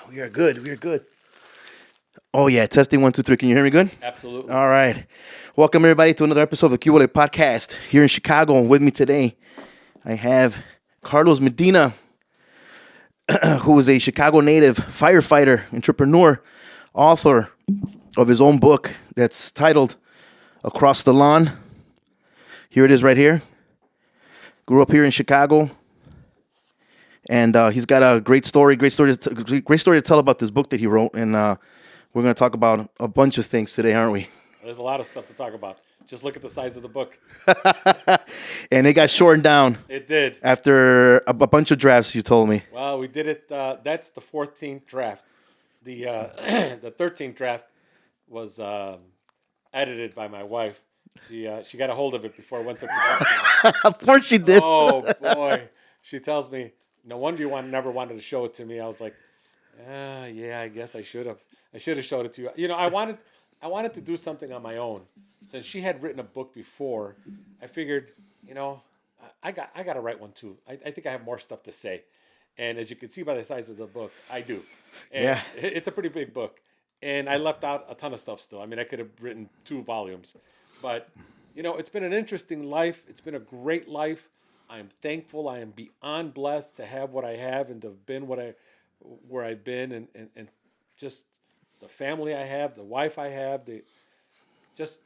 We are good. We are good. Oh, yeah. Testing 1, 2, 3. Can you hear me good? Absolutely. All right. Welcome, everybody, to another episode of the QVOLEPodcast here in Chicago. And with me today, I have Carlos Medina, who is a Chicago native, firefighter, entrepreneur, author of his own book that's titled Across the Lawn. Here it is right here. Grew up here in Chicago. And he's got a great story to tell about this book that he wrote. And we're going to talk about a bunch of things today, aren't we? There's a lot of stuff to talk about. Just look at the size of the book. And it got shortened down It did. after a bunch of drafts, you told me. Well, we did it. That's the 14th draft. The the 13th draft was edited by my wife. She got a hold of it before it went to production. Of course she did. Oh boy, she tells me, "No wonder you never wanted to show it to me." I was like, "Yeah, I guess I should have. I should have showed it to you." You know, I wanted to do something on my own. Since she had written a book before, I figured, I got to write one too. I think I have more stuff to say, and as you can see by the size of the book, I do. And Yeah. it's a pretty big book, and I left out a ton of stuff still. I mean, I could have written 2 volumes, but it's been an interesting life. It's been a great life. I am thankful. I am beyond blessed to have what I have and to have been where I've been, and just the family I have, the wife I have, just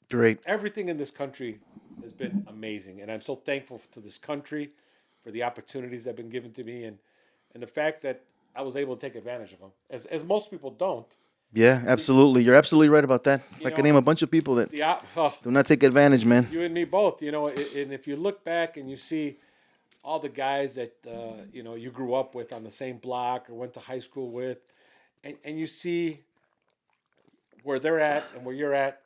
Great. everything in this country has been amazing, and I'm so thankful to this country for the opportunities that have been given to me, and the fact that I was able to take advantage of them, as most people don't. Yeah, absolutely. You're absolutely right about that. I can name a bunch of people that do not take advantage, man. You and me both. And if you look back and you see all the guys that you grew up with on the same block or went to high school with, and you see where they're at and where you're at.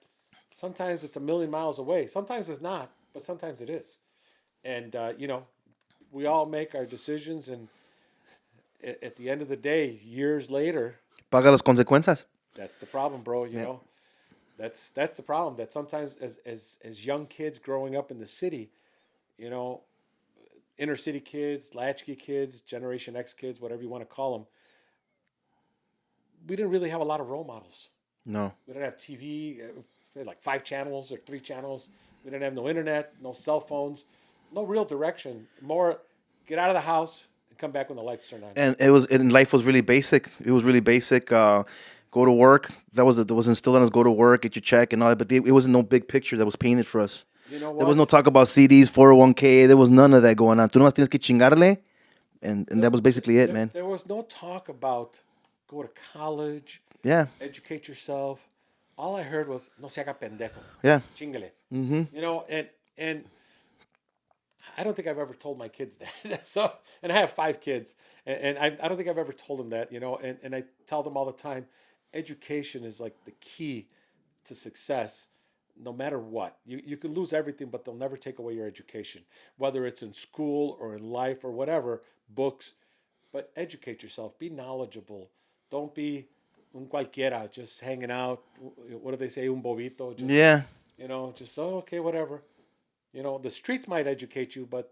Sometimes it's a million miles away. Sometimes it's not, but sometimes it is. And we all make our decisions, and at the end of the day, years later, Paga las consecuencias. that's the problem, bro. You know, that's the problem. That sometimes as young kids growing up in the city, inner city kids, latchkey kids, Generation X kids, whatever you want to call them, we didn't really have a lot of role models. No. We didn't have TV. We had like 5 channels or 3 channels. We didn't have no internet, no cell phones, no real direction. More get out of the house and come back when the lights turn on. And life was really basic. It was really basic. Go to work. That was instilled in us. Go to work, get your check and all that. But it wasn't no big picture that was painted for us. You know what? There was no talk about CDs, 401k. There was none of that going on. Tú nomás tienes que chingarle, and that was basically it, man. There was no talk about go to college, Yeah, educate yourself. All I heard was no se haga pendejo. yeah. Chingale. And I don't think I've ever told my kids that. So, and I have 5 kids, and I don't think I've ever told them that. And I tell them all the time, education is like the key to success. No matter what, you can lose everything, but they'll never take away your education, whether it's in school or in life or whatever, books. But educate yourself. Be knowledgeable. Don't be un cualquiera, just hanging out. What do they say? Un bobito. Just, Yeah. Okay, whatever. The streets might educate you, but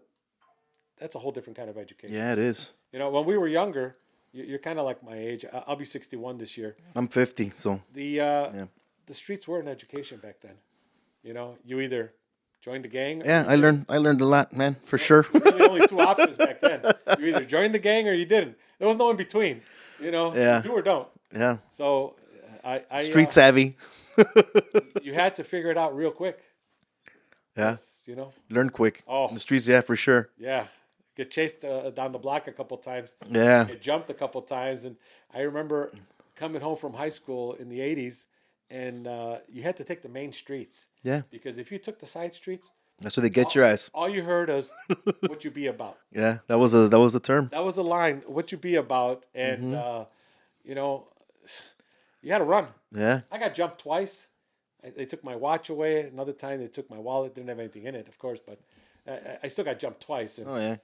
that's a whole different kind of education. Yeah, it is. When we were younger, you're kind of like my age. I'll be 61 this year. I'm 50, so The streets were an education back then. You either joined the gang. yeah, I learned a lot, man, for sure. There were really only 2 options back then. You either joined the gang or you didn't. There was no in between. Yeah. You do or don't. Yeah. So I Street savvy. you had to figure it out real quick. Yeah. You Learn quick. Oh. In the streets, yeah, for sure. Yeah. Get chased down the block a couple times. Yeah. Get jumped a couple times. And I remember coming home from high school in the 80s, and you had to take the main streets. Yeah. Because if you took the side streets, That's where they get your ass. all you heard is what you be about. Yeah, that was the term. That was the line, what you be about. And, you had to run. Yeah. I got jumped twice. They took my watch away. Another time they took my wallet. Didn't have anything in it, of course, but I still got jumped twice. And Oh yeah.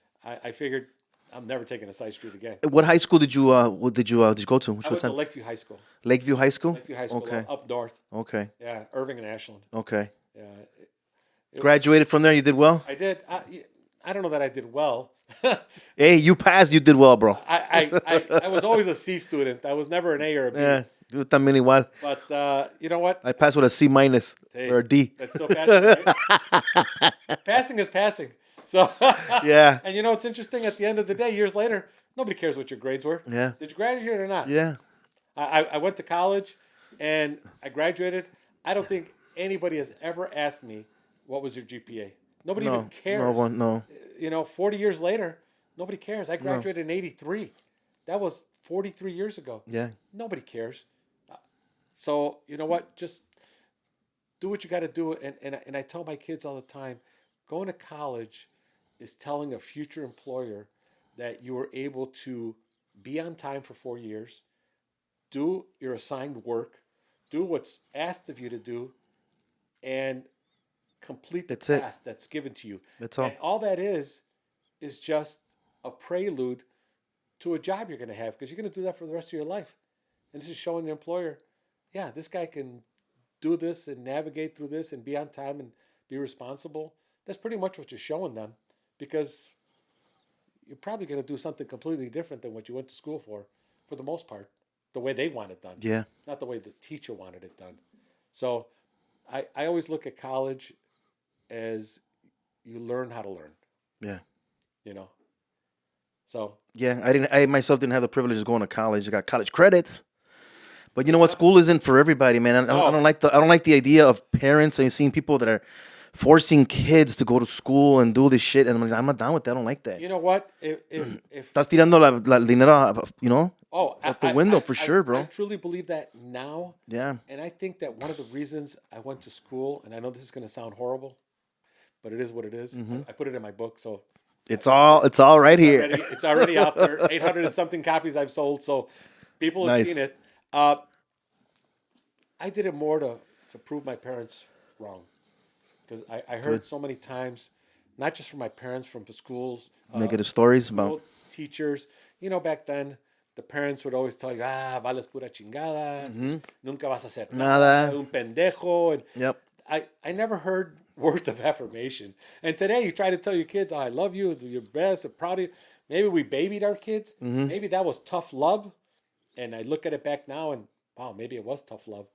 I figured I'm never taking a side street again. What high school did you go to? Which I went to time? Lakeview High School. Lakeview High School. Lakeview High School, Okay. up north. Okay. Yeah, Irving and Ashland. Okay. Yeah, Graduated from there. You did well. I did. I don't know that I did well. Hey, you passed. You did well, bro. I was always a C student. I was never an A or a B. Yeah, yo también igual. But you know what? I passed with a C minus Hey, or a D. that's still passing, right? Passing is passing. So Yeah. And you know what's interesting? At the end of the day, years later, nobody cares what your grades were. Yeah. Did you graduate or not? Yeah. I went to college and I graduated. I don't think anybody has ever asked me what was your GPA. Nobody even cares. No one, no. You know, 40 years later, nobody cares. I graduated in 83. That was 43 years ago. Yeah. Nobody cares. So, you know what? Just do what you got to do. And I tell my kids all the time, going to college is telling a future employer that you were able to be on time for 4 years, do your assigned work, do what's asked of you to do, and complete the task that's given to you. That's all. And all that is just a prelude to a job you're going to have, because you're going to do that for the rest of your life. And this is showing the employer, yeah, this guy can do this and navigate through this and be on time and be responsible. That's pretty much what you're showing them, because you're probably going to do something completely different than what you went to school for the most part, the way they want it done. Yeah. Not the way the teacher wanted it done. So I always look at college as you learn how to learn. Yeah. You know? So. Yeah, I myself didn't have the privilege of going to college. I got college credits. But you know what? School isn't for everybody, man. I don't like the idea of parents and seeing people that are forcing kids to go to school and do this shit, and I'm not down with that. I don't like that. You know what? If Estás tirando la dinero, you know, out the window for sure, bro. I truly believe that now. Yeah. And I think that one of the reasons I went to school, and I know this is going to sound horrible, but it is what it is. Mm-hmm. I put it in my book, so it's all right here. It's already out there. 800 and something copies I've sold, so people have seen it. I did it more to prove my parents wrong. Because I heard so many times, not just from my parents, from the schools. Negative stories about teachers. You know, back then, the parents would always tell you, vales pura chingada. Mm-hmm. Nunca vas a hacer nada. Un pendejo. And yep. I never heard words of affirmation. And today, you try to tell your kids, I love you, do your best, I'm proud of you. Maybe we babied our kids. Mm-hmm. Maybe that was tough love. And I look at it back now and, wow, maybe it was tough love.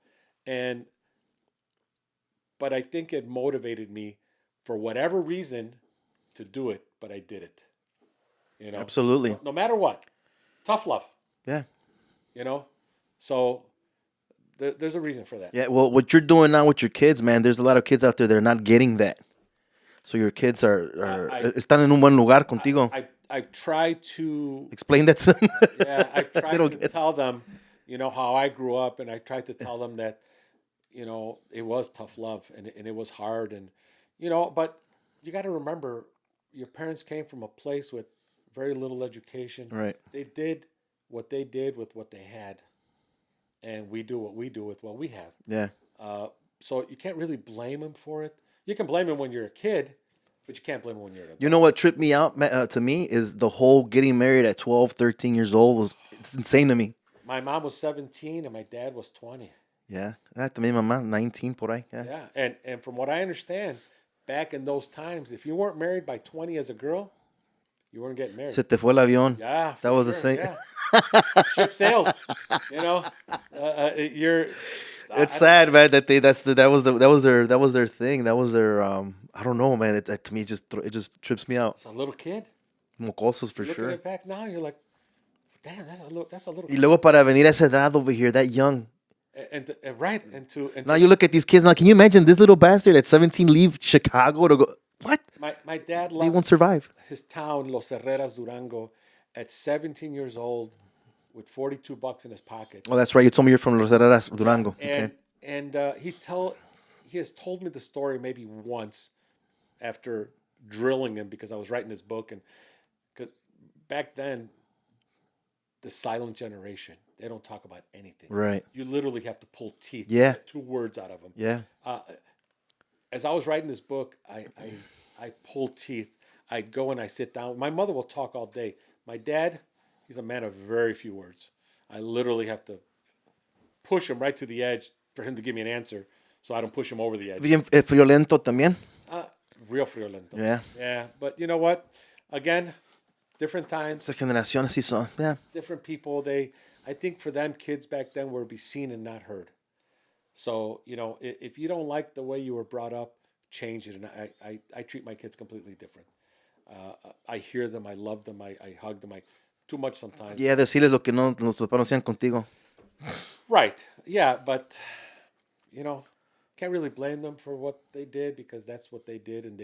But I think it motivated me for whatever reason to do it, but I did it. You know? Absolutely. No matter what. Tough love. Yeah. You know? So there's a reason for that. Yeah, well, what you're doing now with your kids, man, there's a lot of kids out there that are not getting that. So your kids están en un buen lugar contigo. I've tried to explain that to them. Yeah, I've tried to tell them, you know, how I grew up, and I tried to tell them that, you know, it was tough love and it was hard, and, you know, but you got to remember, your parents came from a place with very little education. Right. They did what they did with what they had, and we do what we do with what we have. Yeah. So you can't really blame them for it. You can blame them when you're a kid, but you can't blame them when you're an adult. You know what tripped me out to me is the whole getting married at 12, 13 years old it's insane to me. My mom was 17 and my dad was 20. Yeah, también mamá 19 por ahí. Yeah, and from what I understand, back in those times, if you weren't married by 20 as a girl, you weren't getting married. Se te fue el avión. Yeah, that was the same. Yeah. Ship sailed. You know, It's sad, man. That was their thing. That was their I don't know, man. To me, it just trips me out. It's a little kid. Mocosos for sure. Looking at back now, you're like, damn, that's a little. Y luego para venir a esa edad over here, that young. And now you look at these kids now. Can you imagine this little bastard at 17 leave Chicago to go? What? My dad they won't survive. His town, Los Herreras, Durango, at 17 years old, with $42 in his pocket. Oh, that's right. You told me you're from Los Herreras, Durango. And he has told me the story maybe once after drilling him, because I was writing his book, and because back then, the silent generation, they don't talk about anything. Right. You literally have to pull teeth. Yeah. To get 2 words out of them. Yeah. As I was writing this book, I pulled teeth. I'd go and I sit down. My mother will talk all day. My dad, he's a man of very few words. I literally have to push him right to the edge for him to give me an answer, so I don't push him over the edge. Bien violento también. real friolento. Yeah. Yeah, but you know what? Again, different times, Esta generación así son. Yeah. different people. I think for them, kids back then were be seen and not heard. So if you don't like the way you were brought up, change it. And I treat my kids completely different. I hear them, I love them, I hug them. I too much sometimes. Yeah, decirles lo que no los papás no hacían contigo. Right. Yeah, but can't really blame them for what they did because that's what they did, and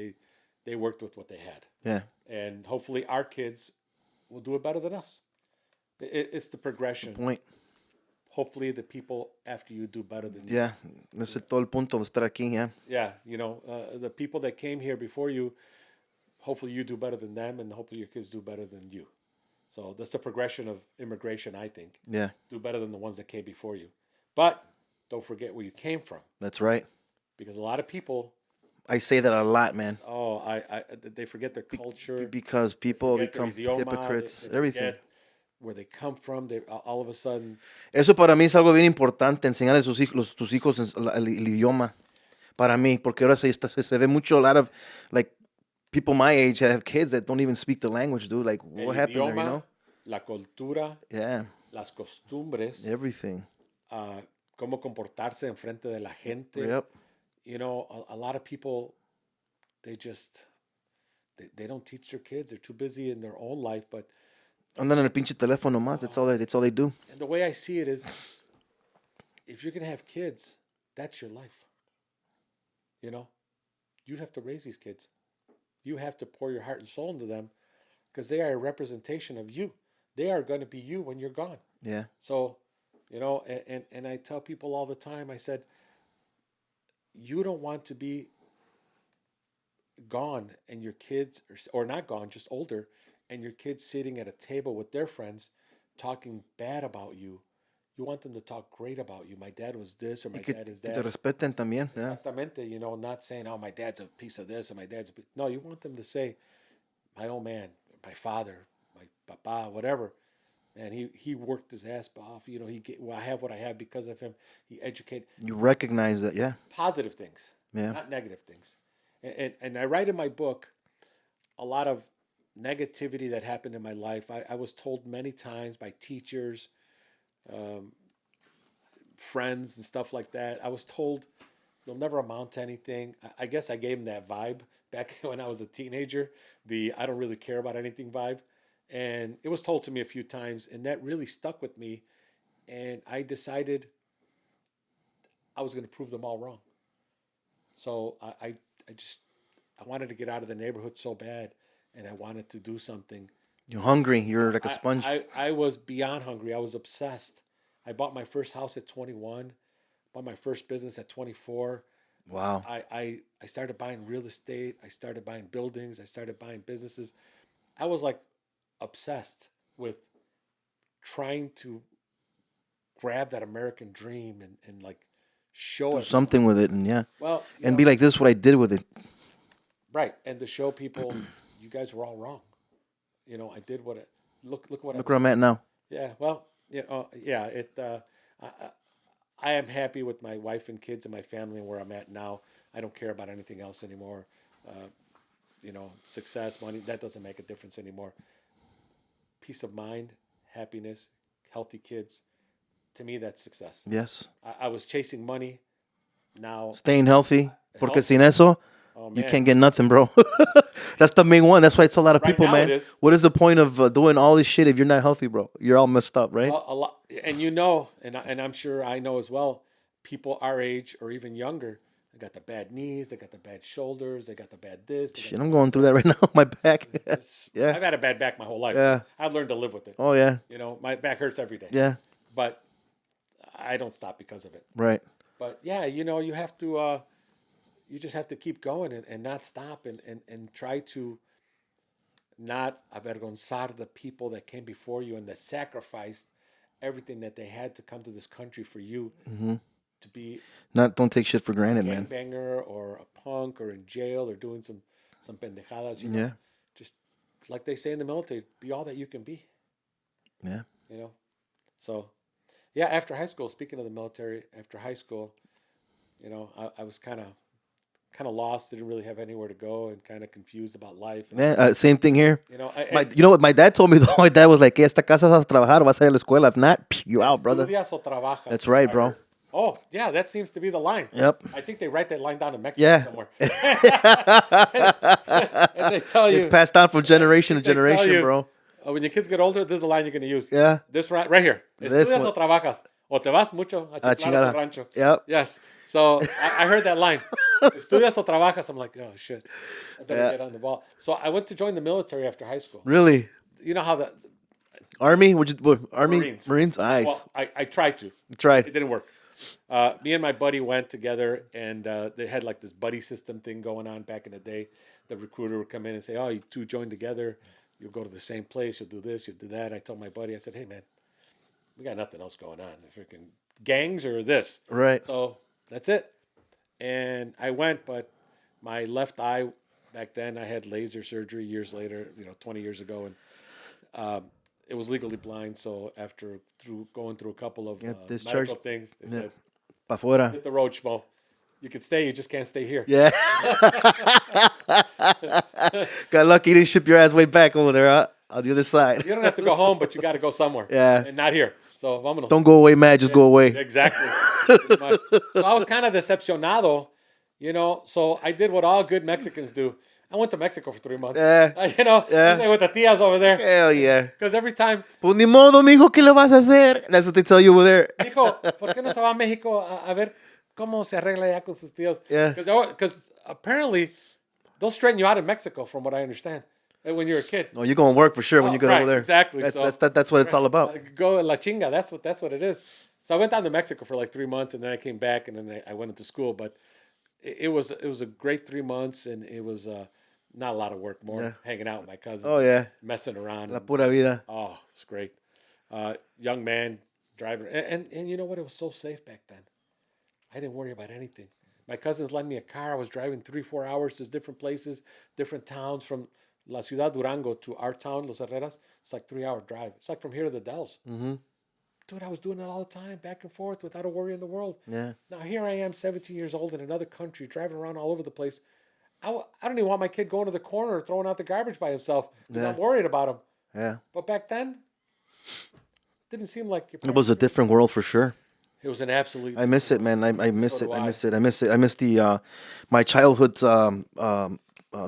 they worked with what they had. Yeah. And hopefully our kids will do it better than us. It's the progression. Point. Hopefully the people after you do better than you. Yeah. Ese es todo el punto de estar aquí. Yeah. Yeah. The people that came here before you, hopefully you do better than them, and hopefully your kids do better than you. So that's the progression of immigration, I think. Yeah. Do better than the ones that came before you. But don't forget where you came from. That's right. Because a lot of people, I say that a lot, man. they forget their culture. Because people forget become their idioma, hypocrites. they Everything. forget where they come from. They all of a sudden. Eso para mí es algo bien importante, enseñarle a tus hijos el idioma. Para mí, porque ahora se ve mucho, a lot of, like, people my age that have kids that don't even speak the language, dude. Like, what happened Idioma, there, you know? La cultura, Yeah. las costumbres, Everything. cómo comportarse en frente de la gente. Yep. A lot of people, they don't teach their kids. They're too busy in their own life. But Andan en el pinche teléfono más. That's all they do. and the way I see it is, if you're gonna have kids, that's your life. You have to raise these kids. You have to pour your heart and soul into them because they are a representation of you. They are going to be you when you're gone. Yeah. So, and I tell people all the time, I said, you don't want to be gone and your kids, or not gone, just older, and your kids sitting at a table with their friends talking bad about you. You want them to talk great about you. My dad was this, or my dad is that. Te respeten también. Yeah. Exactamente, not saying, oh, my dad's a piece of this, or my dad's a piece. No, you want them to say, my old man, my father, my papa, whatever. And he worked his ass off. I have what I have because of him. He educated. You recognize that, yeah. Positive things, Yeah. not negative things. And I write in my book a lot of negativity that happened in my life. I was told many times by teachers, friends and stuff like that. I was told you'll never amount to anything. I guess I gave them that vibe back when I was a teenager, the I don't really care about anything vibe. And it was told to me a few times, and that really stuck with me. And I decided I was going to prove them all wrong. So I wanted to get out of the neighborhood so bad, and I wanted to do something. You're hungry. You're like a sponge. I was beyond hungry. I was obsessed. I bought my first house at 21, bought my first business at 24. Wow. I started buying real estate. I started buying buildings. I started buying businesses. I was like obsessed with trying to grab that American dream and like show Do it. something with it, and yeah. Well, and be like, this is what I did with it. Right. And to show people, you guys were all wrong. I did what it, look what Look where I'm at now. Yeah. Well, I am happy with my wife and kids and my family and where I'm at now. I don't care about anything else anymore. Success, money, that doesn't make a difference anymore. Peace of mind, happiness, healthy kids. To me, that's success. Yes. I was chasing money. Now Staying healthy. Porque Healthy. sin eso, Oh, you man. can't get nothing, bro. That's the main one. That's why it's a lot of Right people, now man. it is. What is the point of doing all this shit if you're not healthy, bro? You're all messed up, right? Well, a lot, and and I'm sure I know as well. People our age or even younger, they got the bad knees, they got the bad shoulders, they got the bad this. Shit, I'm going through that right now. My back. Yeah. I've had a bad back my whole life. Yeah. So I've learned to live with it. Oh, yeah. My back hurts every day. Yeah. But I don't stop because of it. Right. But yeah, you have to, you just have to keep going and not stop and try to not avergonzar the people that came before you and that sacrificed everything that they had to come to this country for you to be Don't take shit for granted, a man. gangbanger or a punk or in jail or doing some pendejadas. Yeah. Just like they say in the military, be all that you can be. Yeah. So yeah, after high school, speaking of the military, after high school, I was kind kind of lost, didn't really have anywhere to go, and kind of confused about life. Yeah, same thing here. You know, You know what my dad told me though? My dad was like, "Esta casa vas a trabajar, vas a ir a la escuela. If not, you're out, brother." Estudias o trabajas. That's right, bro. Oh, yeah, that seems to be the line. Yep. I think they write that line down in Mexico somewhere. And they tell you. It's passed on from generation to generation, you, bro. When your kids get older, this is the line you're going to use. Yeah. This right here. Estudias o trabajas. O te vas mucho a chiflar a tu rancho. Yep. Yes. So I heard that line. Estudias o trabajas. I'm like, oh, shit. I better get on the ball. So I went to join the military after high school. Really? You know how the... Army? Army? Marines? Nice. Well, I tried to. Tried. It didn't work. Me and my buddy went together, and they had like this buddy system thing going on back in the day. The recruiter would come in and say, "Oh, you two join together. You'll go to the same place. You'll do this. You'll do that." I told my buddy, I said, "Hey, man, we got nothing else going on. Freaking gangs or this." Right. So that's it. And I went, but my left eye back then, I had laser surgery years later, 20 years ago, and it was legally blind. So after going through a couple of medical things, they said, "Pa fuera. Hit the road, Schmo. You can stay, you just can't stay here." Yeah. Got lucky, you didn't ship your ass way back over there, huh? On the other side. You don't have to go home, but you got to go somewhere. Yeah. And not here. So vámonos. Don't go away mad, just go away. Exactly. So I was kind of decepcionado, so I did what all good Mexicans do. I went to Mexico for 3 months. Yeah. Stay with the tias over there. Hell yeah. Because every time, Pues ni modo, mijo, ¿qué le vas a hacer? That's what they tell you over there. Mijo, ¿por qué no se va a México a ver cómo se arregla ya con sus tíos? Yeah. Because apparently, they'll straighten you out in Mexico, from what I understand, when you're a kid. Oh, you're going to work for sure when you get over there. Exactly. That's what it's all about. Go la chinga. That's what it is. So I went down to Mexico for like 3 months, and then I came back, and then I went into school. But it was a great 3 months, and it was not a lot of work, more hanging out with my cousins. Oh, yeah. Messing around. La pura vida. Oh, it's great. Young man driving. And you know what? It was so safe back then. I didn't worry about anything. My cousins lent me a car. I was driving 3-4 hours to different places, different towns, from La Ciudad Durango to our town, Los Herreras. It's like 3-hour drive. It's like from here to the Dells. Mm-hmm. Dude, I was doing that all the time, back and forth, without a worry in the world. Yeah. Now here I am, 17 years old, in another country, driving around all over the place. I don't even want my kid going to the corner throwing out the garbage by himself because I'm worried about him. Yeah. But back then, didn't seem like it was a different world for sure. It was an absolute. I miss it, man. I miss it. do I I. miss it. I miss it. I miss the my childhood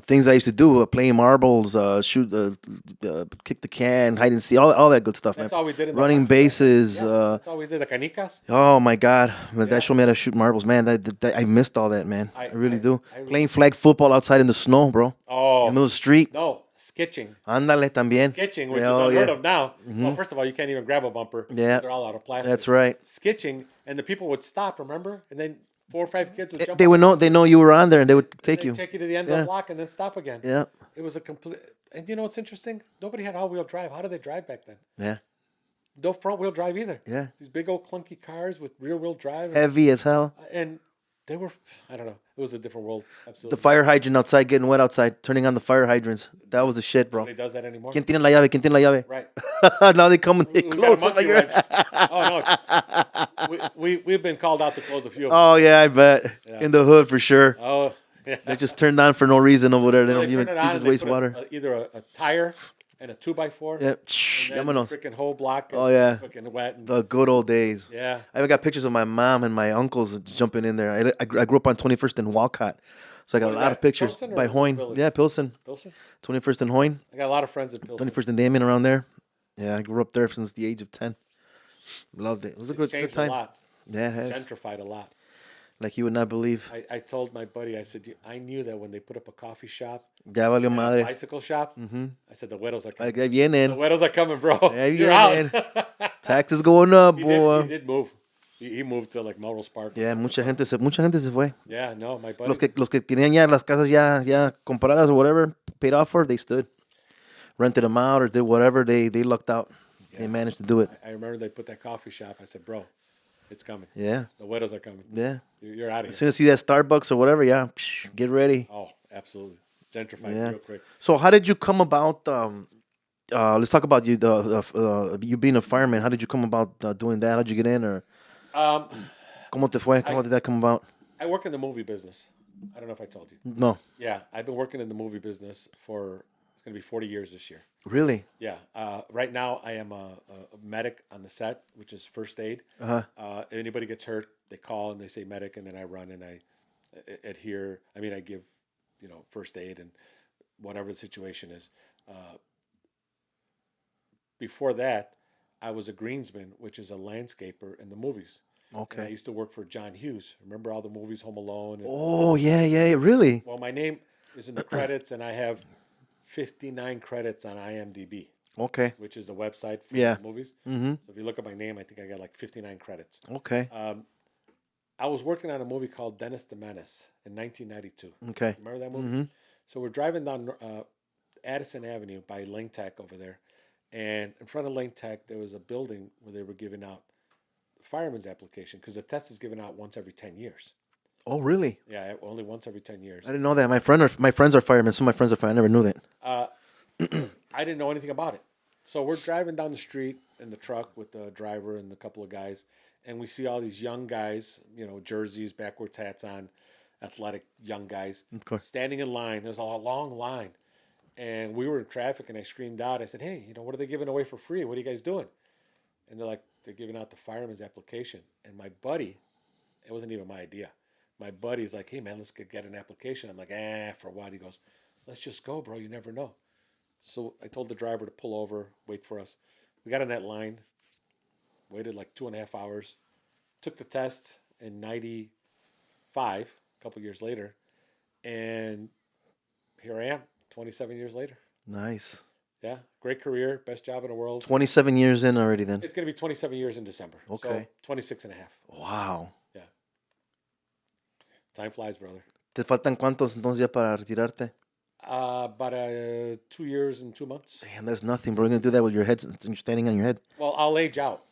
things I used to do: playing marbles, shoot, kick the can, hide and seek, all that good stuff, That's man. all we did. Running bases. That's all we did. The canicas. Oh my God, man, that showed me how to shoot marbles, man. That I missed all that, man. I really do. Playing flag football outside in the snow, bro. Oh. In the middle of the street. No, sketching. Ándale también. Sketching, which is unheard of now. Well, first of all, you can't even grab a bumper. Yeah. They're all out of plastic. That's right. Sketching, and the people would stop, remember? And then 4 or 5 kids would jump. They know you were on there, and they would take you. Take you to the end of the block and then stop again. Yeah. It was a complete. And you know what's interesting? Nobody had all-wheel drive. How did they drive back then? Yeah. No front-wheel drive either. Yeah. These big old clunky cars with rear-wheel drive. Heavy as hell. And they were, I don't know. It was a different world. Absolutely. The fire hydrant outside, getting wet outside, turning on the fire hydrants. That was the shit, bro. Nobody does that anymore. ¿Quién tiene la llave? ¿Quién tiene la llave? Right. Now they come and they We close got a it. monkey wrench. Oh, no. We've been called out to close a few of them. Oh, yeah, I bet. Yeah. In the hood for sure. Oh, yeah. They just turned on for no reason over there. They Well, don't turn even it on just and they waste put water. Either a tire and a 2x4. Yep. And then Vámonos. freaking whole block. Oh, yeah. Freaking wet. And, The good old days. yeah. I even got pictures of my mom and my uncles jumping in there. I grew up on 21st and Walcott. So I got What a is lot that, of pictures Pilsen or by Hoyne. Village? Yeah, Pilsen. Pilsen? 21st and Hoyne. I got a lot of friends at Pilsen. 21st and Damien around there. Yeah, I grew up there since the age of 10. Loved it. It was a It's good changed time. a lot. Yeah, it has. It's gentrified a lot. Like you would not believe. I told my buddy, I said, I knew that when they put up a coffee shop, Ya valió and a madre. bicycle shop, I said, the widows are coming. Ahí vienen. The widows are coming, bro. Ahí You're out. vienen. Taxes going up, He boy. did move. He moved to like Melrose Park. Yeah, mucha gente se fue. Yeah, no, my buddy. Los que tenían ya las casas ya compradas or whatever, paid off for, they stood. Rented them out or did whatever, they lucked out. They managed to do it. I remember they put that coffee shop. I said, bro, it's coming. Yeah. The widows are coming. Yeah. You're out of As here. soon as you see that Starbucks or whatever, yeah, get ready. Oh, absolutely. Gentrified Yeah. real quick. So how did you come about, let's talk about you you being a fireman. How did you come about doing that? How'd you get in? Or ¿Cómo te fue? ¿Cómo did that come about? I work in the movie business. I don't know if I told you. No. Yeah, I've been working in the movie business for it's going to be 40 years this year. Really? Yeah. Right now, I am a medic on the set, which is first aid. Uh-huh. Anybody gets hurt, they call and they say medic, and then I run and I adhere. I mean, I give, first aid and whatever the situation is. Uh, Before that, I was a greensman, which is a landscaper in the movies. And I Okay. used to work for John Hughes. Remember all the movies, Home Alone? And, Oh, yeah, really? well, my name is in the credits, and I have 59 credits on IMDb, Okay. which is the website for Yeah. the movies. Mm-hmm. So if you look at my name, I think I got like 59 credits. Okay. I was working on a movie called Dennis the Menace in 1992. Okay. Remember that movie? Mm-hmm. So we're driving down Addison Avenue by Lane Tech over there. And in front of Lane Tech, there was a building where they were giving out the fireman's application because the test is given out once every 10 years. Oh, really? Yeah, only once every 10 years. I didn't know that. My friends are firemen. Some of my friends are firemen. I never knew that. I didn't know anything about it. So we're driving down the street in the truck with the driver and a couple of guys, and we see all these young guys, jerseys, backwards hats on, athletic young guys, Of course. standing in line. There's a long line. And we were in traffic, and I screamed out. I said, hey, what are they giving away for free? What are you guys doing? And they're like, they're giving out the fireman's application. And my buddy, it wasn't even my idea. My buddy's like, hey, man, let's get an application. I'm like, for what? He goes, let's just go, bro. You never know. So I told the driver to pull over, wait for us. We got on that line, waited like 2.5 hours, took the test in 95, a couple years later. And here I am, 27 years later. Nice. Yeah, great career, best job in the world. 27 years in already then. It's going to be 27 years in December. Okay. So 26 and a half. Wow. Yeah. Time flies, brother. ¿Te faltan cuántos entonces ya para retirarte? About 2 years and 2 months. Damn, that's nothing, bro. You're going to do that with your head standing on your head. Well, I'll age out.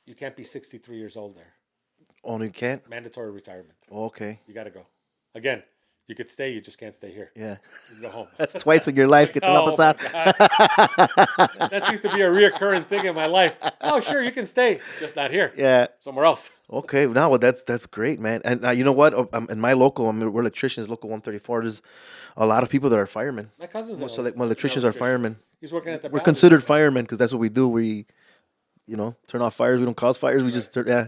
You can't be 63 years old there. Oh, no, you can't? Mandatory retirement. Oh, okay. You got to go. Again, you could stay, you just can't stay here. Yeah. You can go home. That's twice in your life. Que te va a Oh, pasar. my God. That seems to be a reoccurring thing in my life. Oh, sure, you can stay, just not here. Yeah. Somewhere else. Okay. No, well, that's great, man. And you know what? In my local, we're electricians, local 134. There's a lot of people that are firemen. My cousin's So like, my electricians are firemen. He's working at the We're Valley. considered firemen because that's what we do. We, turn off fires. We don't cause fires. We just yeah.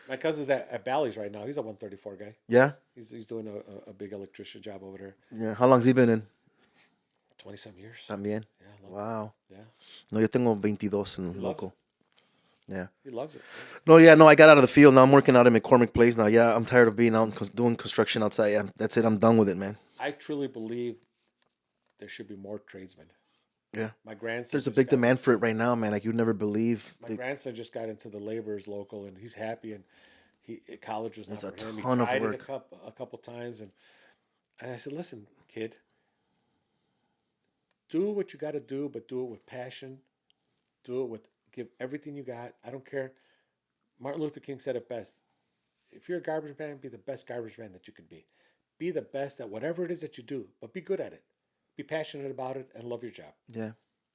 My cousin's at Bally's right now. He's a 134 guy. Yeah. He's doing a big electrician job over there. Yeah. How long's he been in? 20-some years. También. Yeah, long time. Wow. Yeah. No, yo tengo 22 en loves local. Yeah. He loves it. No, yeah, no, I got out of the field. Now I'm working out at McCormick Place now. Yeah, I'm tired of being out doing construction outside. Yeah, that's it. I'm done with it, man. I truly believe there should be more tradesmen. Yeah. My grandson. There's a just big got- demand for it right now, man. Like you'd never believe. My grandson just got into the laborers local, and he's happy. And college was not That's for a him. He ton of tried work. it a couple times, and I said, "Listen, kid, do what you got to do, but do it with passion. Do it with give everything you got. I don't care." Martin Luther King said it best: "If you're a garbage man, be the best garbage man that you could be. Be the best at whatever it is that you do, but be good at it. Be passionate about it, and love your job." Yeah.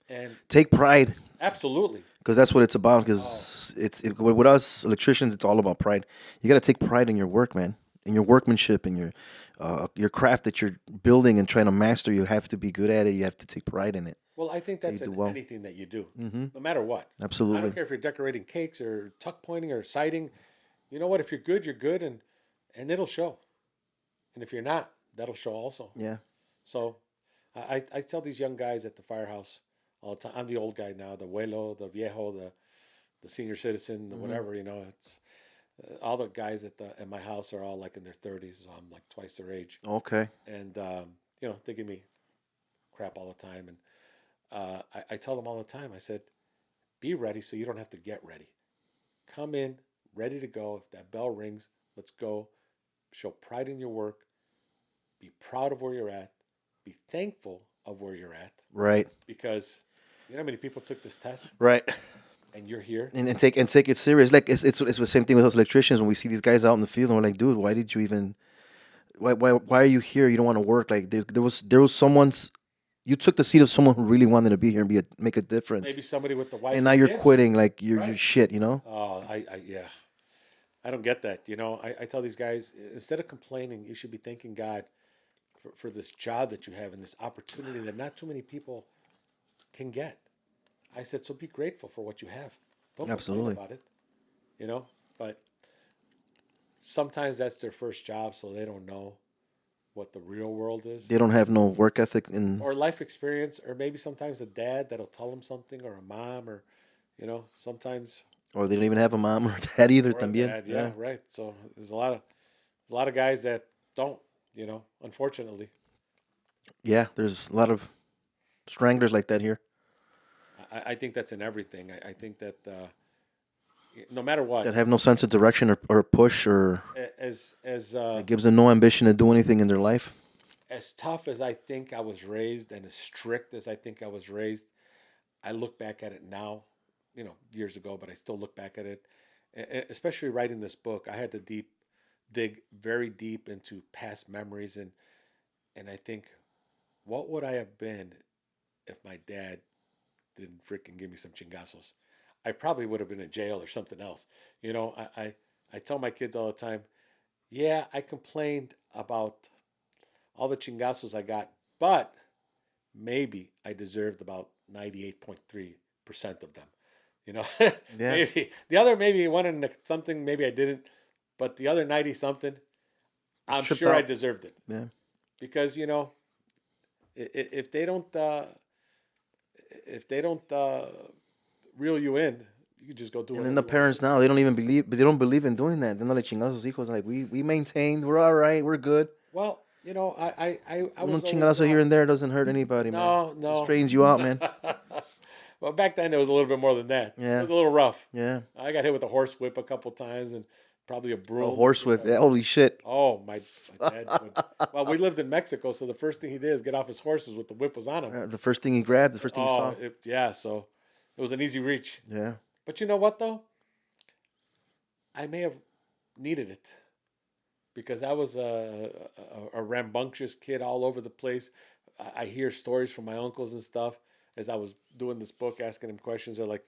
And Take pride absolutely. because that's what it's about. Because with us electricians, it's all about pride. You got to take pride in your work, man. In your workmanship, in your craft that you're building and trying to master. You have to be good at it. You have to take pride in it. Well, I think that's you do in well. anything that you do, Mm-hmm. no matter what. I Absolutely. don't care if you're decorating cakes or tuck pointing or siding. You know what? If you're good, and it'll show. And if you're not, that'll show also. Yeah. So I tell these young guys at the firehouse all the time. I'm the old guy now, the abuelo, the viejo, the senior citizen, the whatever. It's all the guys at my house are all like in their 30s. So I'm like twice their age, Okay. and they give me crap all the time. And I tell them all the time. I said, be ready so you don't have to get ready. Come in ready to go. If that bell rings, let's go. Show pride in your work. Be proud of where you're at. Be thankful of where you're at. Right. Because you know how many people took this test Right. and you're here? And take it serious. Like it's the same thing with us electricians when we see these guys out in the field and we're like, dude, why did you even? Why are you here? You don't want to work. Like there was someone's. You took the seat of someone who really wanted to be here and make a difference. Maybe somebody with the wife And now you're kids. quitting. Like you're Right. shit. Oh, yeah. I don't get that. I tell these guys, instead of complaining, you should be thanking God for this job that you have and this opportunity that not too many people can get. I said, so be grateful for what you have. Don't complain Absolutely. about it, But sometimes that's their first job, so they don't know what the real world is, They don't have no work ethic in, or life experience, or maybe sometimes a dad that'll tell them something, or a mom, or sometimes, or they don't even have a mom or dad either. or a También. dad. Yeah, Yeah. right. So there's a lot of guys that don't, unfortunately. Yeah. There's a lot of stranglers like that here I think that's in everything. I think that no matter what, that have no sense of direction or push or as that gives them no ambition to do anything in their life. as tough as I think I was raised and as strict as I think I was raised, I look back at it now, years ago, but I still look back at it. Especially writing this book, I had to dig very deep into past memories, and I think, what would I have been if my dad didn't freaking give me some chingazos? I probably would have been in jail or something else. I tell my kids all the time, yeah, I complained about all the chingazos I got, but maybe I deserved about 98.3% of them. Yeah. Maybe the other, maybe one in something, maybe I didn't, but the other 90 something, I'm Tripped sure I out. deserved it, Yeah. because if they don't reel you in, you can just go do And then whatever the you want to parents do. now, they don't believe in doing that. They're not like chingazos hijos. Like we maintained, we're all right, we're good. Well, I Uno was always chingadazo here and there doesn't hurt anybody, man. no, It no. straightens you out, man. Well, back then it was a little bit more than that. It Yeah, was a little rough. yeah. I got hit with a horse whip a couple times, and probably a A broom. horsewhip. Yeah, holy shit. Oh, my dad would. Well, we lived in Mexico, so the first thing he did is get off his horses with the whip was on him. The first thing he grabbed, the first thing he Oh, saw. yeah. So it was an easy reach. Yeah. But you know what though? I may have needed it, because I was a rambunctious kid all over the place. I hear stories from my uncles and stuff as I was doing this book, asking them questions. They're like,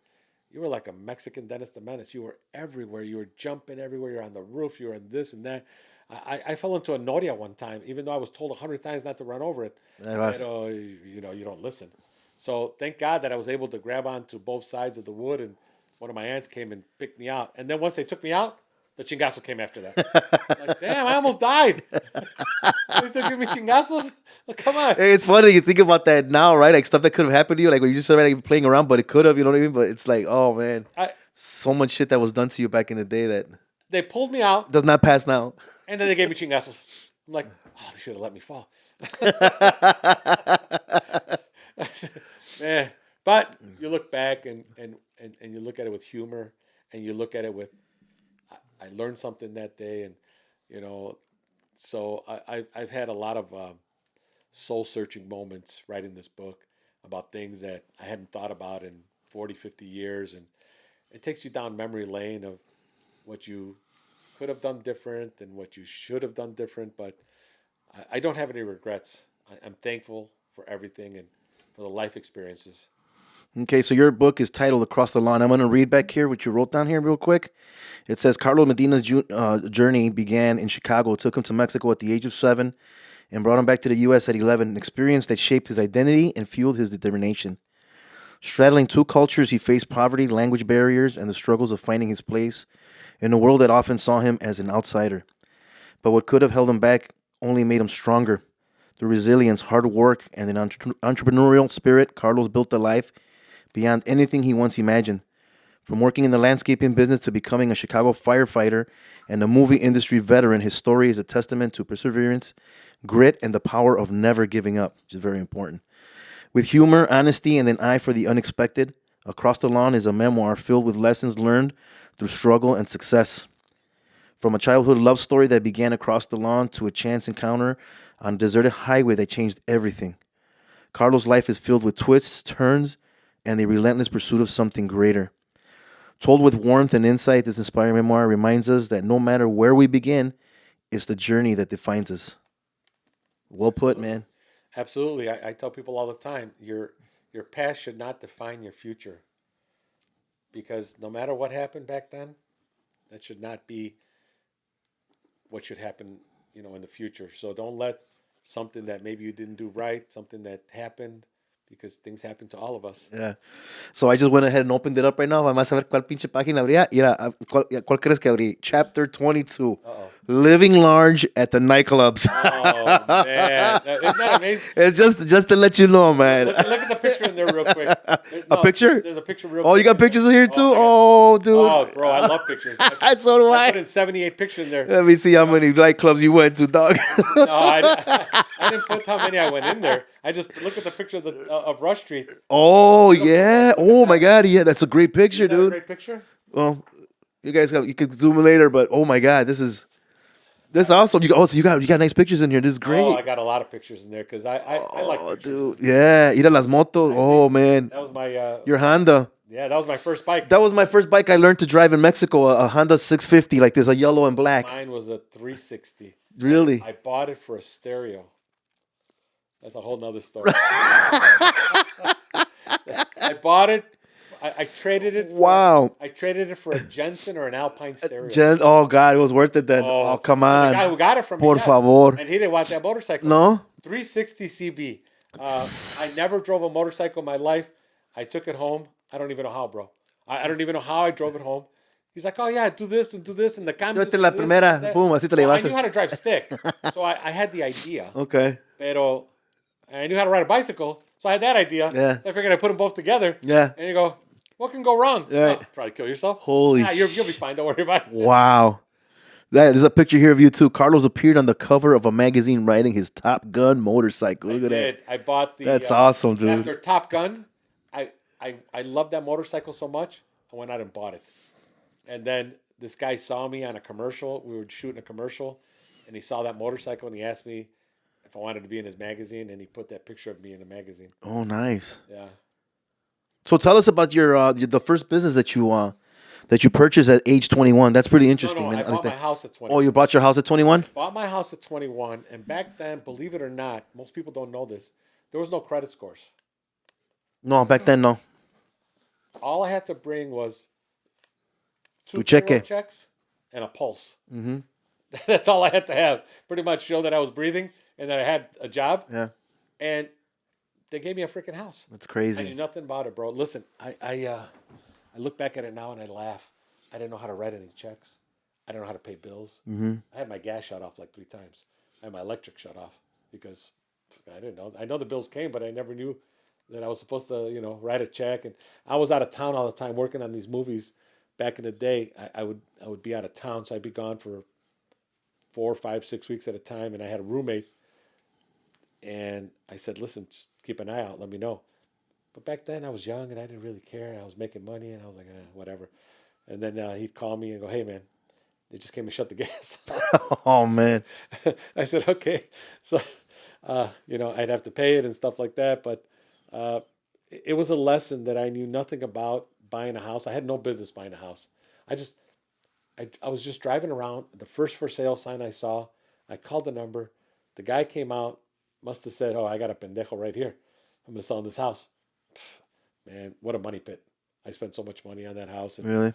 you were like a Mexican Dennis the Menace. You were everywhere. You were jumping everywhere. You're on the roof. You were on this and that. I fell into a noria one time, even though I was told 100 times not to run over it. Herreras. Pero, you don't listen. So thank God that I was able to grab onto both sides of the wood, and one of my aunts came and picked me out. And then once they took me out, the chingazo came after that. Like, damn, I almost died. They still give me chingazos? Like, come on. Hey, it's funny you think about that now, right? Like stuff that could have happened to you, like when you just started like, playing around, but it could have, you know what I mean? But it's like, oh man, I, so much shit that was done to you back in the day that they pulled me out, does not pass now. and then they gave me chingazos. I'm like, oh, they should have let me fall. Man. But you look back and you look at it with humor, and you look at it with, I learned something that day, and so I've had a lot of soul searching moments writing this book about things that I hadn't thought about in 40, 50 years, and it takes you down memory lane of what you could have done different and what you should have done different. But I don't have any regrets. I'm thankful for everything and for the life experiences. Okay, so your book is titled Across the Lawn. I'm going to read back here what you wrote down here real quick. It says Carlos Medina's journey began in Chicago, took him to Mexico at the age of 7, and brought him back to the U.S. at 11, an experience that shaped his identity and fueled his determination. Straddling two cultures, he faced poverty, language barriers, and the struggles of finding his place in a world that often saw him as an outsider. But what could have held him back only made him stronger. Through resilience, hard work, and an entrepreneurial spirit, Carlos built a life beyond anything he once imagined. From working in the landscaping business to becoming a Chicago firefighter and a movie industry veteran, his story is a testament to perseverance, grit, and the power of never giving up, which is very important. With humor, honesty, and an eye for the unexpected, Across the Lawn is a memoir filled with lessons learned through struggle and success. From a childhood love story that began across the lawn to a chance encounter on a deserted highway that changed everything, Carlos' life is filled with twists, turns, and the relentless pursuit of something greater. Told with warmth and insight, this inspiring memoir reminds us that no matter where we begin, it's the journey that defines us. Well put, Absolutely. man. Absolutely. I tell people all the time, your past should not define your future, because no matter what happened back then, That should not be what should happen, in the future. So don't let something that maybe you didn't do right, something that happened, because things happen to all of us. Yeah. So I just went ahead and opened it up right now. Vamos a ver cuál pinche página abría. Mira, ¿cuál crees que abrí? Chapter 22. Uh-oh. Living large at the nightclubs. Oh, man. Isn't that amazing? It's just to let you know, man. Look at the picture in there real quick. A picture? There's a picture real Oh, quick. you got pictures here too? Oh, Dude. Oh, bro, I love pictures. So do I I. put in 78 pictures in there. Let me see how many nightclubs you went to, dog. No, I didn't put how many I went in there. I just look at the picture of Rush Street. Oh, yeah. Oh, my God. Yeah, that's a great picture, Is that a dude. great picture? Well, you could zoom in later, but oh, my God. This is awesome. So you got nice pictures in here. This is great. Oh, I got a lot of pictures in there because I like pictures. Dude. Yeah. Mira las motos. Oh, man. That was my Your Honda. yeah, that was my first bike. That was my first bike I learned to drive in Mexico, a Honda 650, like there's a yellow and black. Mine was a 360. Really? I bought it for a stereo. That's a whole nother story. I bought it. I traded it. Wow. I traded it for a Jensen or an Alpine stereo. Oh, God, it was worth it then. Oh, come The on. guy who got it from me, Por favor. and he didn't want that motorcycle. No? 360 CB. I never drove a motorcycle in my life. I took it home. I don't even know how, bro. I don't even know how I drove it home. He's like, oh, yeah, do this and the cambios. Llévate la primera. Boom, así te la I llevaste. knew how to drive stick, so I had the idea. Okay. Pero I knew how to ride a bicycle, so I had that idea. Yeah. So I figured I'd put them both together. Yeah. And you go, what can go wrong? Yeah. Oh, probably kill yourself. Holy You'll be fine. Don't worry about it. Wow. There's a picture here of you, too. Carlos appeared on the cover of a magazine riding his Top Gun motorcycle. Look at that. I bought the. That's awesome, dude. After Top Gun, I loved that motorcycle so much, I went out and bought it. And then this guy saw me on a commercial. We were shooting a commercial, and he saw that motorcycle, and he asked me if I wanted to be in his magazine, and he put that picture of me in the magazine. Oh, nice. Yeah. So tell us about your the first business that you purchased at age 21. That's pretty interesting, No, man. I bought my house at 21. Oh, you bought your house at 21? Bought my house at 21, and back then, believe it or not, most people don't know this, there was no credit scores. No, back then, no. All I had to bring was two cheque. payroll checks and a pulse. Mm-hmm. That's all I had to have. Pretty much show that I was breathing and that I had a job. Yeah. And they gave me a freaking house. That's I crazy. knew nothing about it, bro. Listen, I look back at it now and I laugh. I didn't know how to write any checks. I didn't know how to pay bills. Mm-hmm. I had my gas shut off like 3 times. I had my electric shut off because I didn't know. I know the bills came, but I never knew that I was supposed to, write a check. And I was out of town all the time working on these movies. Back in the day, I would be out of town, so I'd be gone for 4, 5, 6 weeks at a time. And I had a roommate, and I said, "Listen, just keep an eye out. Let me know." But back then, I was young and I didn't really care. I was making money, and I was like, whatever. And then he'd call me and go, "Hey, man, they just came to shut the gas." Oh, man. I said, "Okay." So, I'd have to pay it and stuff like that. But it was a lesson that I knew nothing about buying a house. I had no business buying a house. I was just driving around. The first for sale sign I saw, I called the number. The guy came out, must have said, "Oh, I got a pendejo right here. I'm going to sell this house." Man, what a money pit. I spent so much money on that house. And Really?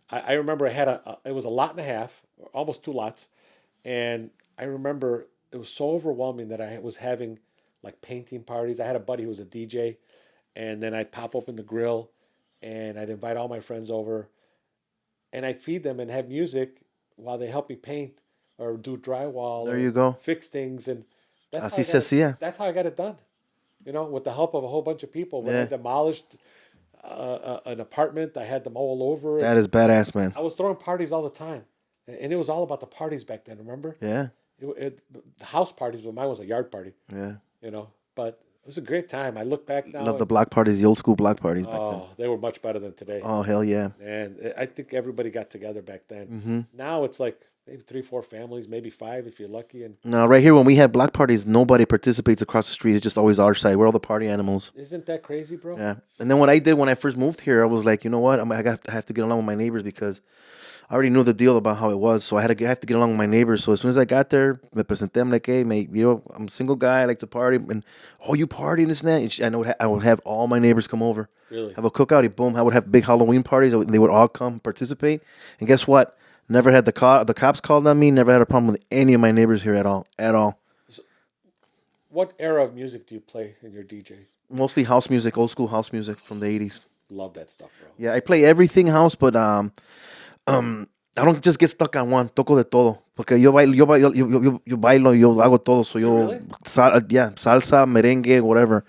I remember it was a lot and a half, almost 2 lots. And I remember it was so overwhelming that I was having like painting parties. I had a buddy who was a DJ, and then I'd pop open the grill and I'd invite all my friends over and I'd feed them and have music while they help me paint or do drywall. There you go. Fix things. And Así se hacía. that's how I got it done. With the help of a whole bunch of people. When I demolished an apartment, I had them all over. That is badass, man. I was throwing parties all the time. And it was all about the parties back then, remember? Yeah. The house parties, but mine was a yard party. Yeah. But it was a great time. I look back now. Love the block parties, the old school block parties back then. They were much better than today. Oh, hell yeah. And I think everybody got together back then. Mm-hmm. Now it's like maybe 3, 4 families, maybe 5 if you're lucky. And No, right here, when we have block parties, nobody participates across the street. It's just always our side. We're all the party animals. isn't that crazy, bro? Yeah. And then what I did when I first moved here, I was like, you know what? I have to get along with my neighbors because I already knew the deal about how it was. So I have to get along with my neighbors. So as soon as I got there, me presenté. I'm like, hey, mate, I'm a single guy. I like to party. And, oh, you party and this and that? And I would have all my neighbors come over. Really? Have a cookout. Boom. I would have big Halloween parties. They would all come participate. And guess what? Never had the cops called on me. Never had a problem with any of my neighbors here at all. At all. So what era of music do you play in your DJ? Mostly house music, old school house music from the 80s. Love that stuff, bro. Yeah, I play everything house, but I don't just get stuck on one. Toco de todo. Porque yo bailo, yo hago todo. So You yo, really? yeah, salsa, merengue, whatever.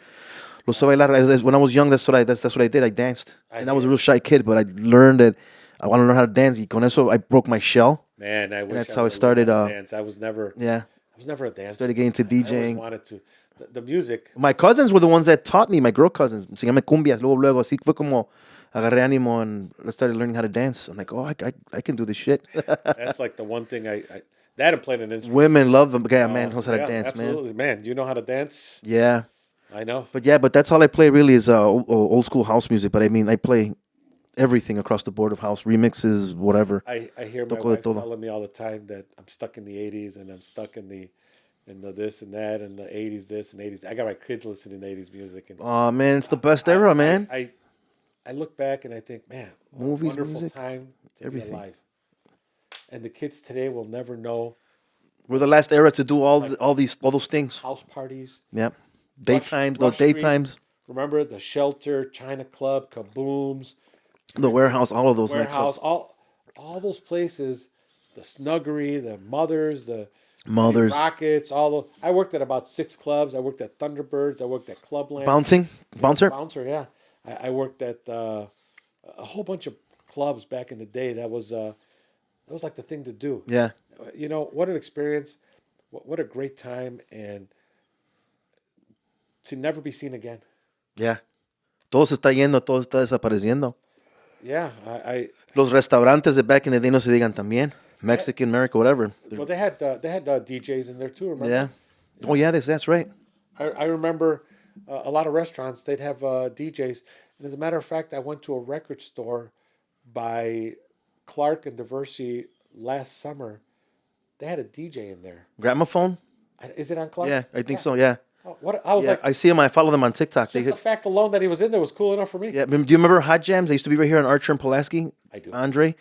Lo sé bailar. When I was young, that's what I did. I danced. And I was a real shy kid, but I learned that I want to learn how to dance. Y con eso, I broke my shell. Man, I And wish that's I how would it have learned started. how to dance. Yeah, I was never a dancer. started getting into I always DJing. wanted to. The music. My cousins were the ones that taught me, my girl cousins. Enseñame cumbias, luego. Así fue como agarré ánimo and I started learning how to dance. I'm like, oh, I can do this shit. That's like the one thing I that and playing an instrument. Women love them. Yeah, man knows how to Yeah, dance, man. absolutely, man. Do you know how to dance? Yeah. I know. But that's all I play really is old school house music. But I mean, I play everything across the board of house remixes, whatever. I hear my Toco de wife todo. telling me all the time that I'm stuck in the '80s and I'm stuck in the this and that and the '80s this and '80s. I got my kids listening to '80s music and Oh man, it's the best era, man. I look back and I think, man, what a Movies, wonderful music, time to everything. be alive. And the kids today will never know We're the last era to do all those things. house parties, Yep. Daytimes, those Rush Street. daytimes, Remember the Shelter, China Club, Kabooms, the warehouse, all of those Warehouse, nightclubs. all those places, the Snuggery, the Mothers, the Mothers, Rockets, all the. I worked at about 6 clubs. I worked at Thunderbirds. I worked at Clubland. bouncer. Bouncer, yeah. I worked at a whole bunch of clubs back in the day. That was like the thing to do. Yeah, You know, what an experience. What a great time. And to never be seen again. yeah. Todo se está yendo, todo está desapareciendo. Yeah, I Los restaurantes de back in the day no se digan también. Mexican, America, whatever. well, they had DJs in there too. Remember? Yeah. Oh yeah, that's right. I remember a lot of restaurants, they'd have DJs. And as a matter of fact, I went to a record store by Clark and Diversey last summer. They had a DJ in there. Gramophone. Is it on Clark? Yeah, I think so. Yeah. Oh, what I was Yeah, like, I see them. I follow them on TikTok. just the fact alone that he was in there was cool enough for me. Yeah. Do you remember Hot Jams? They used to be right here on Archer and Pulaski. I do. Andre.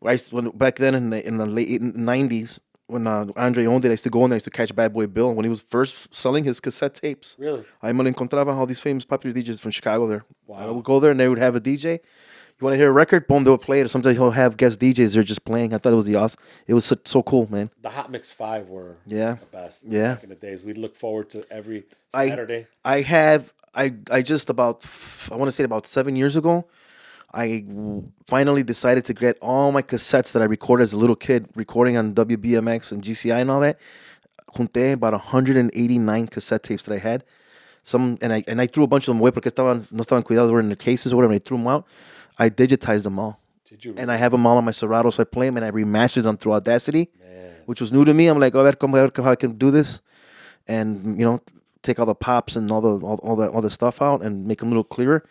Yeah. Back then in the late '90s when Andre owned it, I used to go in there. I used to catch Bad Boy Bill when he was first selling his cassette tapes. Really? I me lo encontraba all these famous popular DJs from Chicago there. Wow. I would go there and they would have a DJ. You want to hear a record? Boom, they would play it. Or sometimes he'll have guest DJs. They're just playing. I thought it was it was so cool, man. The Hot Mix 5 were Yeah. the best Yeah. back in the days. We'd look forward to every I- Saturday. I just I want to say about 7 years ago, I finally decided to get all my cassettes that I recorded as a little kid, recording on WBMX and GCI and all that. Junté about 189 cassette tapes that I had. I threw a bunch of them away porque no estaban cuidados, they were in their cases or whatever. And I threw them out. I digitized them all. Did you? And I have them all on my Serato, so I play them and I remastered them through Audacity, Man. which was new to me. I'm like, a ver how I can do this, and take all the pops and all the stuff out and make them a little clearer.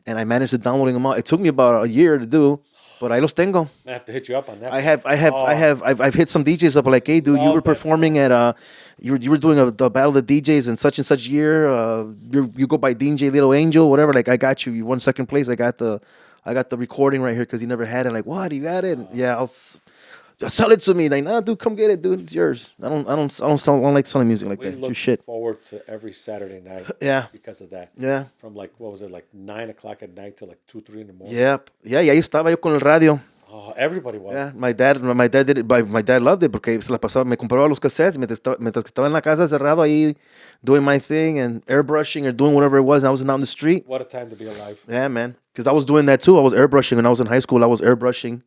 And I managed to downloading them all. It took me about a year to do, but I los tengo. I have to hit you up on that. I've hit some DJs up like, hey, dude, you were performing at you were doing the battle of the DJs in such and such year. You go by DJ Little Angel, whatever. Like, I got you. You won second place. I got the recording right here because you never had it. Like, what? You got it? Yeah, I'll sell it to me. Like, nah, dude, come get it, dude. It's yours. I don't like selling music like We that. It's look your shit. forward to every Saturday night. Yeah. Because of that. Yeah. From like, what was it, like 9 o'clock at night till like 2, 3 in the morning. Yep. Yeah, y ahí estaba yo con el radio. Oh, everybody was. Yeah, my dad did it. My dad loved it porque se la pasaba, me compraba los cassettes mientras que estaba en la casa cerrado ahí doing my thing and airbrushing or doing whatever it was. And I wasn't out in the street. What a time to be alive. Yeah, man. Because I was doing that too. I was airbrushing when I was in high school. I was airbrushing,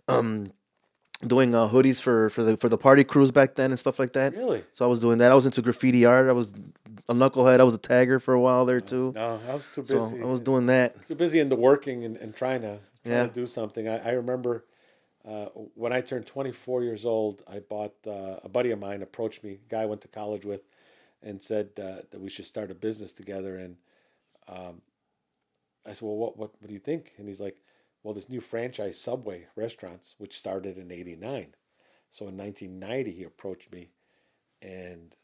doing hoodies for the party crews back then and stuff like that. Really? So I was doing that. I was into graffiti art. I was a knucklehead. I was a tagger for a while there too. No, I was too busy. So I was doing that. Too busy into working and trying to Yeah. do something. I remember when I turned 24 years old, I bought a buddy of mine approached me, a guy I went to college with, and said that we should start a business together. And I said, well, what do you think? And he's like, well, this new franchise, Subway restaurants, which started in '89. So in 1990, he approached me, and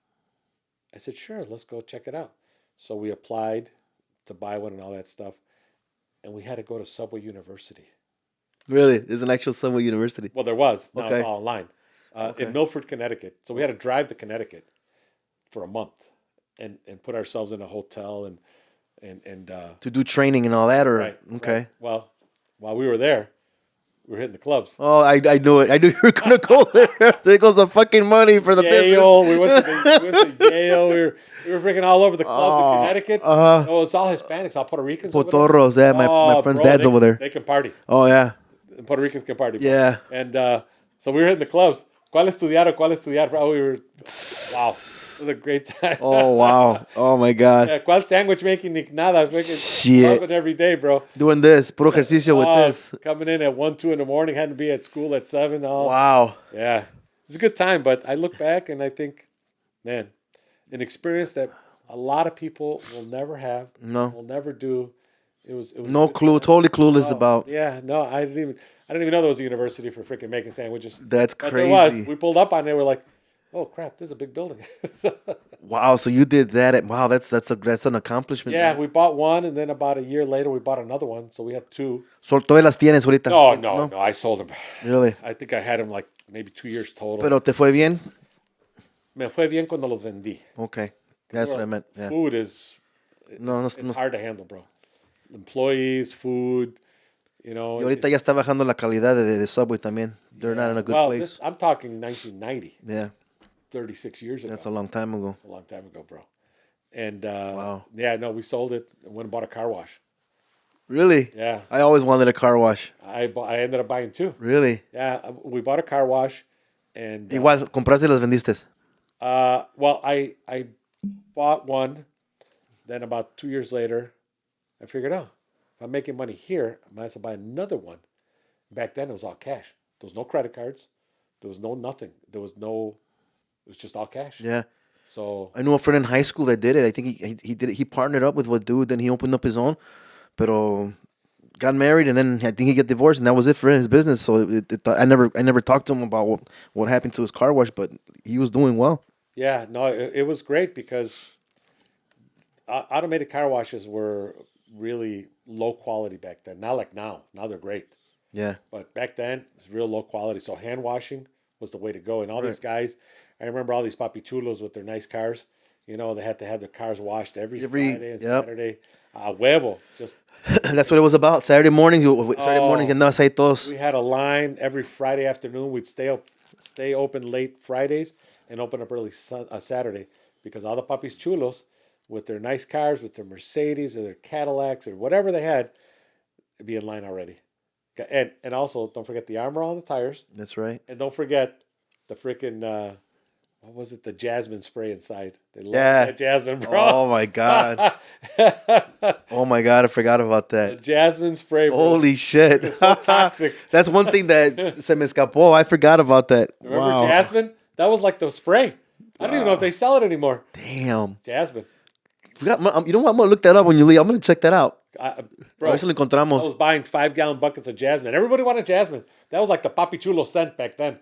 I said, sure, let's go check it out. So we applied to buy one and all that stuff, and we had to go to Subway University. Really? There's an actual Subway University. Well, there was. Now Okay. it's all online. In Milford, Connecticut. So we had to drive to Connecticut for a month and put ourselves in a hotel and To do training and all that, or right. okay. Right. Well, while we were there, we were hitting the clubs. Oh, I knew it. I knew you were gonna go there. There goes the fucking money for the Yale. business. We went to Yale. We were freaking all over the clubs in Connecticut. Oh, it's all Hispanics, all Puerto Ricans. over there. Potorros, yeah. My friend's dad's they, over there. They can party. Oh yeah. And Puerto Ricans can party. Bro. Yeah. And so we were hitting the clubs. ¿Cuál estudiar? ¿Cuál estudiar? Bro, we were, wow. It was a great time. Oh wow. Oh my God. Yeah, ¿cuál sandwich making? Ni nada. Shit. Loving every day, bro. Doing this, puro ejercicio with this. Coming in at 1, 2 in the morning, had to be at school at 7. Oh, Wow. yeah. It was a good time, but I look back and I think, man, an experience that a lot of people will never have, No. will never do. It was No good clue. time. Totally clueless Oh, about. Yeah, no, I didn't even know there was a university for freaking making sandwiches. That's But crazy. there was. We pulled up on it. We're like, oh crap, this is a big building. Wow. So you did that. Wow. That's an accomplishment. Yeah, man. we bought one, and then about a year later, we bought another one. So we had 2. So todavía las tienes ahorita. No, I sold them. Really. I think I had them like maybe 2 years total. Pero te fue bien. Me fue bien cuando los vendí. Okay. That's what I meant. Yeah. Food is No. it's hard to handle, bro. Employees, food, you know. Y ahorita ya está bajando la calidad de Subway también. They're not in a good place. I'm talking 1990, Yeah. 36 years ago. That's a long time ago. That's a long time ago, bro. And Wow. yeah, no, we sold it and went and bought a car wash. Really? Yeah, I always wanted a car wash. I ended up buying 2. Really? Yeah, we bought a car wash, and Igual, compraste y las vendiste. well, I bought one. Then about 2 years later, I figured, oh, if I'm making money here, I might as well buy another one. Back then, it was all cash. There was no credit cards. There was no nothing. It was just all cash. Yeah. So I knew a friend in high school that did it. I think he did it. He partnered up with a dude, then he opened up his own. Pero got married, and then I think he got divorced, and that was it for his business. So I never talked to him about what happened to his car wash, but he was doing well. yeah, no, it was great because automated car washes were really low quality back then. Not like now. Now they're great. Yeah. But back then, it was real low quality. So hand washing was the way to go. And all these guys, I remember all these papi chulos with their nice cars. You know, they had to have their cars washed every Friday and Saturday. Huevo. Just That's what it was about. Saturday mornings, andabas ahí todos. we had a line every Friday afternoon. We'd stay open late Fridays and open up early Saturday because all the papis chulos with their nice cars, with their Mercedes or their Cadillacs or whatever they had, they'd be in line already. And also, don't forget the armor on the tires. That's right. And don't forget the freaking, what was it? The jasmine spray inside. They love Yeah. that jasmine, bro. Oh my God. Oh my God, I forgot about The that. jasmine spray, bro. Holy shit. It's so toxic. That's one thing that se me escapó. I forgot about that. Remember Wow. jasmine? That was like the spray. I don't even know if they sell it anymore. Damn. Jasmine. You know what? I'm going to look that up when you leave. I'm going to check that out. Bro, A ver si lo I encontramos. was buying 5-gallon buckets of jasmine. Everybody wanted jasmine. That was like the papi chulo scent back then.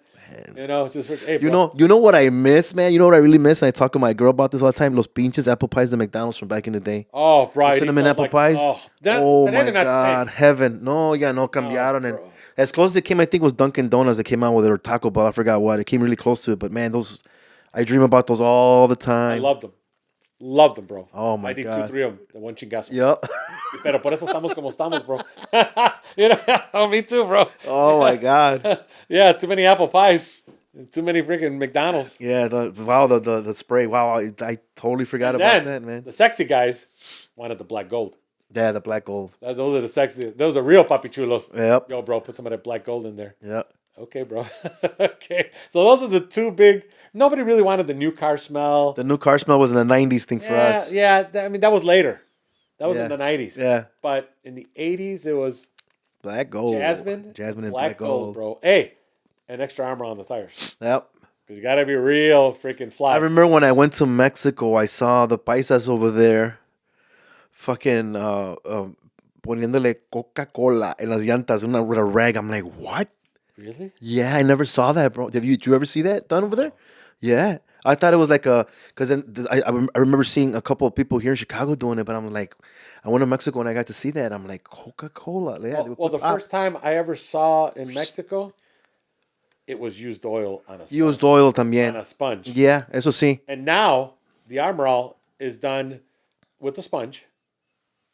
You know, it's just hey, bro. You know what I miss, man? You know what I really miss? And I talk to my girl about this all the time. Los pinches apple pies de McDonald's from back in the day. Oh, right. Cinnamon apple pies. Oh, Oh they're my not the God. same. Heaven. No, yeah, no, cambiaron. And bro. as close as it came, I think, was Dunkin' Donuts that came out with it, or Taco Bell. I forgot what. It came really close to it. But man, I dream about those all the I time. loved them. Loved them, bro. Oh, my I did God. 2, 3 of them. The one chingazo. Yep. Pero por eso estamos como estamos, bro. You know, oh, me too, bro. Oh my God. Yeah, too many apple pies. Too many freaking McDonald's. Yeah. The spray. Wow. I totally forgot about that, man. The sexy guys wanted the black gold. Yeah, the black gold. Those are the sexy. Those are real papi chulos. Yep. Yo, bro, put some of that black gold in there. Yep. Okay, bro. Okay. So those are the 2 big. Nobody really wanted the new car smell. The new car smell was in the 90s thing for us. Yeah. I mean, that was later. That was Yeah. in the 90s. Yeah. But in the 80s, it was Black gold. Jasmine and black gold, bro. Hey, and extra armor on the tires. Yep. Because you got to be real freaking fly. I remember when I went to Mexico, I saw the paisas over there fucking poniéndole Coca-Cola en las llantas with a rag. I'm like, what? Really? Yeah, I never saw that, bro. Did you ever see that done over there? Yeah. I thought it was like because I remember seeing a couple of people here in Chicago doing it, but I'm like, I went to Mexico and I got to see that. I'm like, Coca-Cola. Yeah, they would Well, put the pop. first time I ever saw in Mexico, it was used oil on a sponge. Used oil On también. a sponge. Yeah, eso sí. And now the Armor All is done with a sponge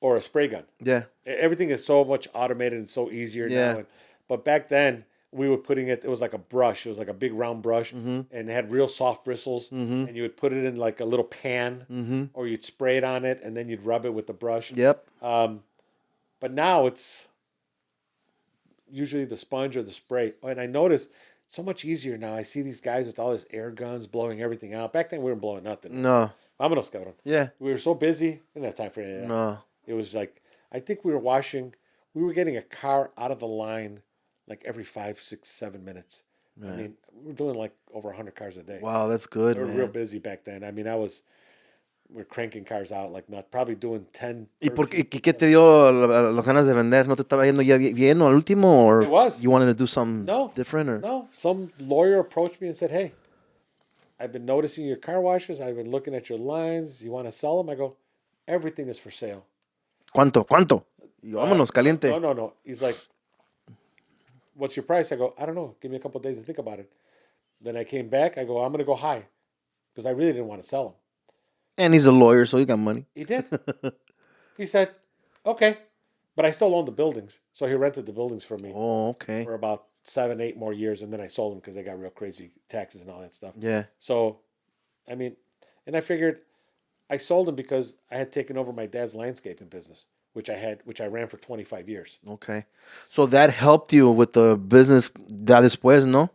or a spray gun. Yeah. Everything is so much automated and so easier Yeah. now. But back then, we were putting it. It was like a brush. It was like a big round brush, and it had real soft bristles. And you would put it in like a little pan, or you'd spray it on it, and then you'd rub it with the brush. Yep. But now it's usually the sponge or the spray. And I noticed so much easier now. I see these guys with all these air guns blowing everything out. Back then, we weren't blowing nothing. No. Vámonos, cabrón. Yeah. We were so busy. We didn't have time for any of that. No. It was like, I think we were getting a car out of the line like every 5, 6, 7 minutes. I mean, we were doing like over 100 cars a day. Wow, that's good, We were man. real busy back then. I mean, we're cranking cars out like not, probably doing 10. ¿Y qué te dio las ganas de vender? ¿No te estaba yendo ya bien al último? Or It was. you wanted to do something No. different? Or? No, some lawyer approached me and said, hey, I've been noticing your car washes. I've been looking at your lines. You want to sell them? I go, everything is for sale. ¿Cuánto? Y vámonos, caliente. No. He's like, what's your price? I go, I don't know. Give me a couple of days to think about it. Then I came back. I go, I'm going to go high because I really didn't want to sell them. And he's a lawyer, so he got money. He did. He said, okay. But I still owned the buildings. So he rented the buildings for me Oh, okay. for about 7, 8 more years. And then I sold them because they got real crazy taxes and all that stuff. Yeah. So, I mean, and I figured I sold them because I had taken over my dad's landscaping business, which I ran for 25 years. Okay. So that helped you with the business ya después, no?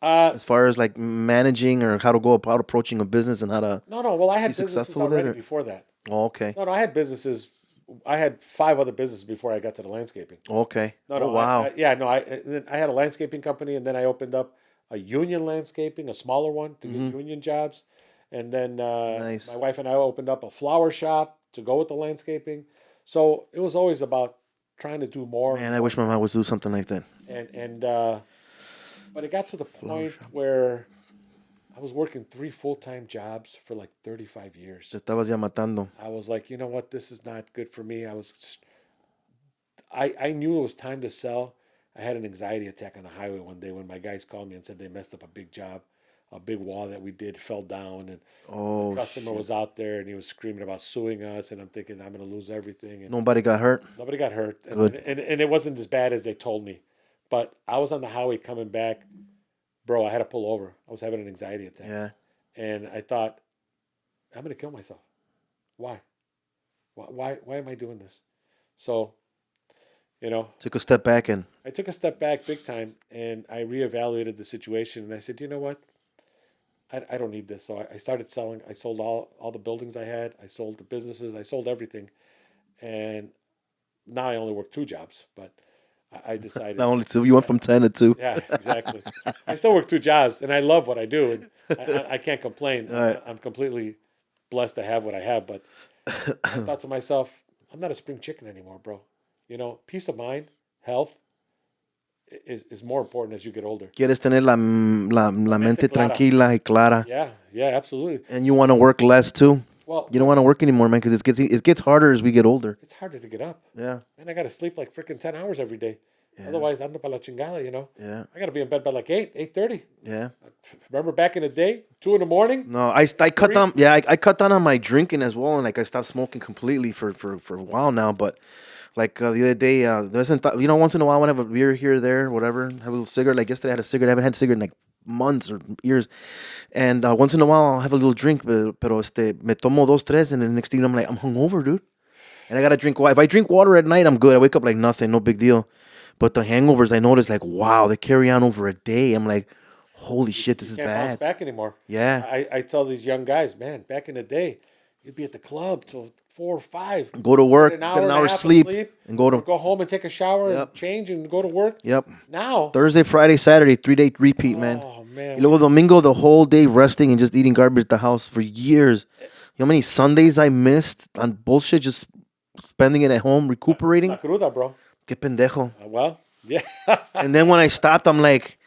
As far as like managing or how to go about approaching a business and how to... No. Well, I had businesses successful with it, already or- before that. Oh, okay. No, I had businesses. I had 5 other businesses before I got to the landscaping. Okay. No, Oh, wow. I had a landscaping company, and then I opened up a union landscaping, a smaller one to get union jobs. And then Nice. my wife and I opened up a flower shop to go with the landscaping. So it was always about trying to do more. Man, I wish my mom would do something like that. But it got to the point where I was working 3 full-time jobs for like 35 years. Te estabas ya matando. I was like, you know what, this is not good for me. I knew it was time to sell. I had an anxiety attack on the highway one day when my guys called me and said they messed up a big job. A big wall that we did fell down, and the customer was out there, and he was screaming about suing us. And I'm thinking, I'm going to lose everything. And Nobody got hurt? nobody got hurt. And, Good. and it wasn't as bad as they told me. But I was on the highway coming back. Bro, I had to pull over. I was having an anxiety attack. Yeah. And I thought, I'm going to kill myself. Why? Why am I doing this? So, Took a step back and... I took a step back big time, and I reevaluated the situation. And I said, you know what? I don't need this. So I started selling. I sold all the buildings I had. I sold the businesses. I sold everything. And now I only work 2 jobs. But I decided... Not only 2. You went from 10 to 2. Yeah, exactly. I still work 2 jobs, and I love what I do. And I can't complain. Right. I'm completely blessed to have what I have. But I thought to myself, I'm not a spring chicken anymore, bro. Peace of mind, health is more important as you get older. Quieres tener la mente clara. tranquila y clara. Yeah, absolutely. And you want to work less too. Well, You don't want to work anymore, man, because it gets harder as we get older. it's harder to get up. Yeah. And I got to sleep like freaking 10 hours every day. Otherwise, ando pa la chingada, Yeah. I got to be in bed by like 8:30. Yeah. Remember back in the day, 2 in the morning? No, I cut down. Yeah, I cut down on my drinking as well, and like I stopped smoking completely for a while now. But like the other day, once in a while I want to have a beer here or there, whatever. Have a little cigarette. Like yesterday, I had a cigarette. I haven't had a cigarette in like months or years. And once in a while, I'll have a little drink. Pero me tomo 2, 3, and the next thing I'm like, I'm hungover, dude. And I gotta drink water. If I drink water at night, I'm good. I wake up like nothing, no big deal. But the hangovers, I notice, like, wow, they carry on over a day. I'm like, holy shit, this is Can't bounce bad. back anymore. Yeah. I tell these young guys, man, back in the day, you'd be at the club till 4 or 5. Go to work, Get get an and a hour half of sleep, and go to... go home and take a shower Yep. and change and go to work. Yep. Now, Thursday, Friday, Saturday, 3-day repeat, man. oh man, Y luego domingo, the whole day resting and just eating garbage at the house for years. You know how many Sundays I missed on bullshit, just spending it at home, recuperating? la cruda, bro. Qué pendejo. Well, yeah. And then when I stopped, I'm like,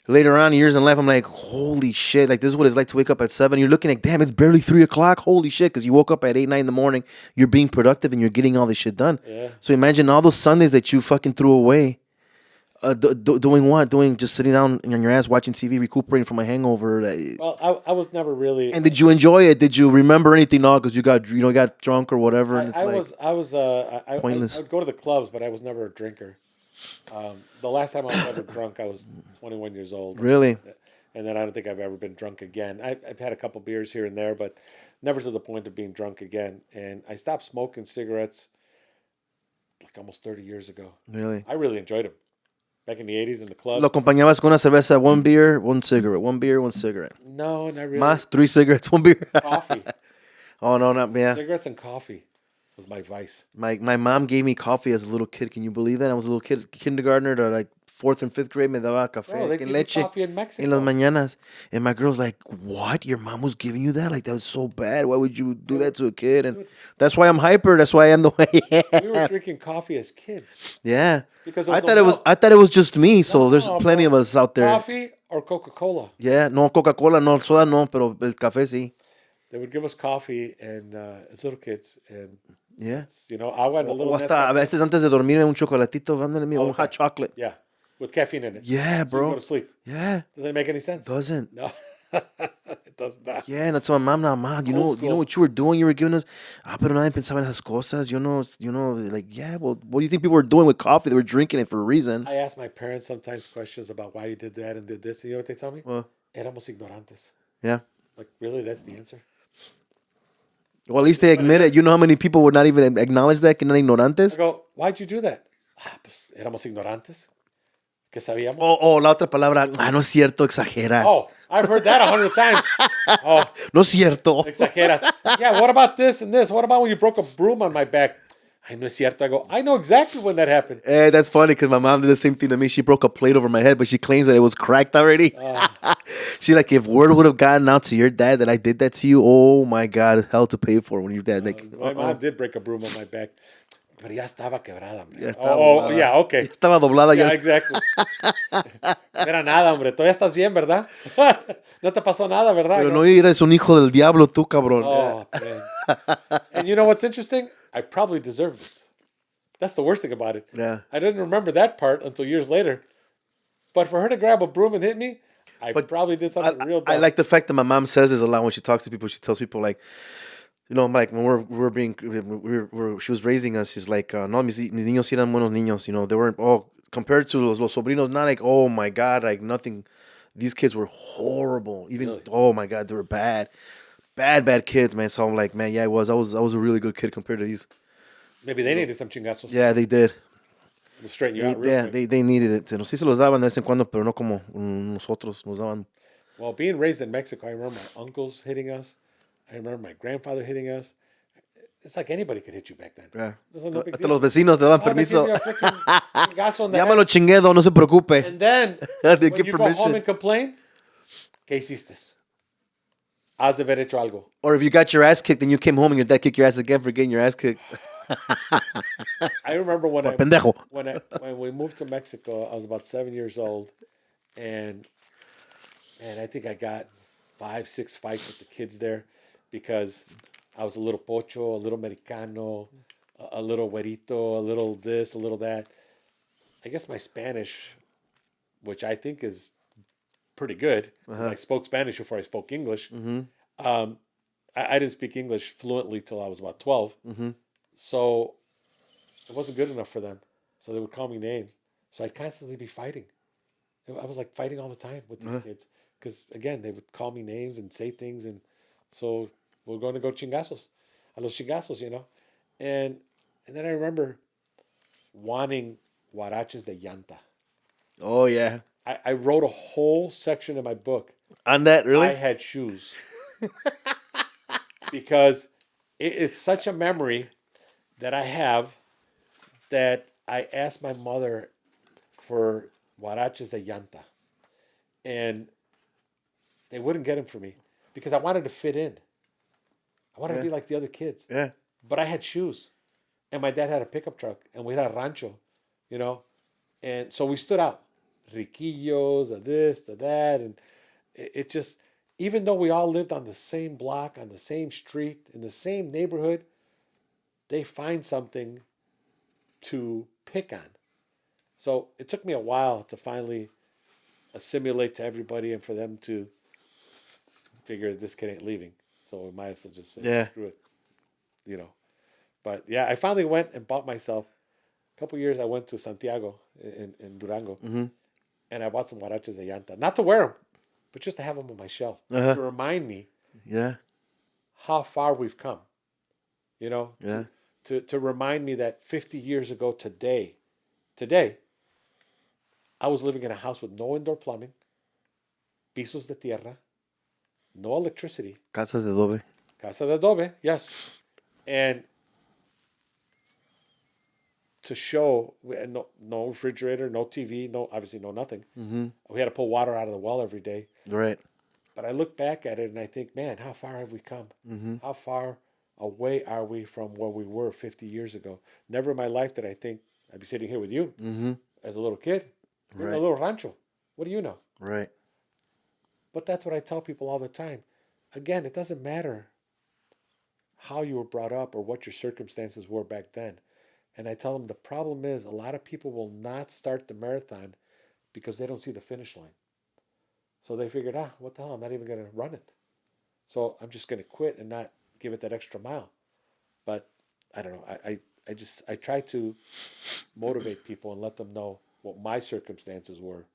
later on, years in life, I'm like, holy shit! Like this is what it's like to wake up at 7. You're looking like, damn, it's barely 3 o'clock. Holy shit! Because you woke up at 8, 9 in the morning. You're being productive and you're getting all this shit done. Yeah. So imagine all those Sundays that you fucking threw away. Doing what? Doing just sitting down on your ass watching TV, recuperating from a hangover. Well, I was never really. And did you enjoy it? Did you remember anything? No, because you got drunk or whatever. And it's I pointless. would go to the clubs, but I was never a drinker. The last time I was ever drunk, I was 21 years old. Really? And then I don't think I've ever been drunk again. I've had a couple beers here and there, but never to the point of being drunk again. And I stopped smoking cigarettes like almost 30 years ago. Really? I really enjoyed them. Back in the 80s in the club. Lo acompañabas con una cerveza, 1 beer, 1 cigarette, 1 beer, 1 cigarette. No, not really. Más 3 cigarettes, 1 beer. Coffee. Oh no, not yeah. Cigarettes and coffee was my vice. My mom gave me coffee as a little kid. Can you believe that? I was a little kid, kindergartner to like 4th and 5th grade. Me daba café Bro, they con give you leche coffee in Mexico. en las mañanas. And my girl's like, "What? Your mom was giving you that? Like that was so bad. Why would you do that to a kid?" And that's why I'm hyper. That's why I am the way I am. We were drinking coffee as kids. Yeah. Because I thought it was just me. So there's plenty of us out there. Coffee or Coca-Cola. Yeah, no Coca-Cola, no soda, no, pero el café sí. They would give us coffee and as little kids and Yeah. agua and a little O hasta a Nescafé. veces antes de dormir un chocolatito, ándale mío, un hot chocolate. Yeah, with caffeine in it. Yeah, So you bro. go to sleep. Yeah. Doesn't it make any sense? Doesn't. No, it does not. Yeah, and I told my mom, "Now, mom, you know what you were doing? You were giving us, pero nadie pensaba en esas cosas, like, yeah, well, what do you think people were doing with coffee? They were drinking it for a reason." I ask my parents sometimes questions about why you did that and did this. And you know what they tell me? Well, Éramos ignorantes. yeah. Like, really? That's the answer? Well, at least they admit it. You know how many people would not even acknowledge that, que eran I ignorantes? go, why'd you do that? Pues éramos ignorantes. Que sabíamos. O la otra palabra, no es cierto, exageras. Oh, I've heard that 100 times. Oh, No es cierto. exageras. Yeah, what about this and this? What about when you broke a broom on my back? Ay, no es cierto. I go, I know exactly when that happened. That's funny because my mom did the same thing to me. She broke a plate over my head, but she claims that it was cracked already. She like, if word would have gotten out to your dad that I did that to you, oh my God, hell to pay for when your dad. My mom did break a broom on my back. Pero ya estaba quebrada, hombre. Ya estaba doblada. Yeah, okay. Ya estaba doblada. Yeah, Ya. exactly. No era nada, hombre. Todavía estás bien, ¿verdad? No te pasó nada, ¿verdad? Pero no eres un hijo del diablo tú, cabrón. Oh, man. And you know what's interesting? I probably deserved it. That's the worst thing about it. Yeah. I didn't remember that part until years later. But for her to grab a broom and hit me, I probably did something real dumb. I like the fact that my mom says this a lot when she talks to people. She tells people like, like when she was raising us, she's like, no, mis niños eran buenos niños. They weren't compared to los sobrinos, not like, oh my God, like nothing. These kids were horrible. Even, Really? oh my God, they were bad kids, man. So I'm like, man, yeah, I was a really good kid compared to these. Maybe they needed some chingazos Yeah, they did. to straighten you out real quick. They needed it. Sí se los daban de vez en cuando, pero no como nosotros nos daban. Well, being raised in Mexico, I remember my uncles hitting us. I remember my grandfather hitting us. It's like anybody could hit you back then. Yeah. It was no big Hasta deal. los vecinos te daban Oh, they give permiso. you a freaking chingazo in the Ya me lo head. chinguedo, no se preocupe. And then, They when give you go permission. home and complain, ¿qué hiciste? Has de haber hecho algo. Or if you got your ass kicked and you came home and your dad kicked your ass again for getting your ass kicked. I remember when Pendejo. when we moved to Mexico, I was about 7 years old, and I think I got 5-6 fights with the kids there because I was a little pocho, a little mexicano, a little güerito, a little this, a little that. I guess my Spanish, which I think is pretty good, 'cause I spoke Spanish before I spoke English. I didn't speak English fluently till I was about 12. So it wasn't good enough for them. So they would call me names. So I'd constantly be fighting. I was like fighting all the time with these kids. Because again, they would call me names and say things. And so we're going to go chingazos. A los chingazos, And then I remember wanting huaraches de llanta. Oh, yeah. I wrote a whole section in my book. On that, really? I had shoes. Because it's such a memory that I have that I asked my mother for huaraches de llanta. And they wouldn't get them for me because I wanted to fit in. I wanted to be like the other kids. Yeah. But I had shoes. And my dad had a pickup truck. And we had a rancho, And so we stood out. riquillos, of this, of that, and it just, even though we all lived on the same block, on the same street, in the same neighborhood, they find something to pick on. So it took me a while to finally assimilate to everybody and for them to figure this kid ain't leaving. So we might as well just say, Yeah. screw it, you know. But yeah, I finally went and bought myself. A couple years I went to Santiago in Durango, and I bought some huaraches de llanta. Not to wear them, but just to have them on my shelf to remind me Yeah. how far we've come. You know, Yeah. to remind me that 50 years ago today, I was living in a house with no indoor plumbing, pisos de tierra, no electricity, Casas de adobe. casa de adobe, yes, and to show we had no refrigerator, no TV, no obviously no nothing. We had to pull water out of the well every day. Right. But I look back at it and I think, man, how far have we come? How far away are we from where we were 50 years ago? Never in my life did I think I'd be sitting here with you as a little kid. You're in a little rancho. What do you know? Right. But that's what I tell people all the time. Again, it doesn't matter how you were brought up or what your circumstances were back then. And I tell them the problem is a lot of people will not start the marathon because they don't see the finish line. So they figured, what the hell? I'm not even going to run it. So I'm just going to quit and not give it that extra mile. But I don't know. I try to motivate people and let them know what my circumstances were,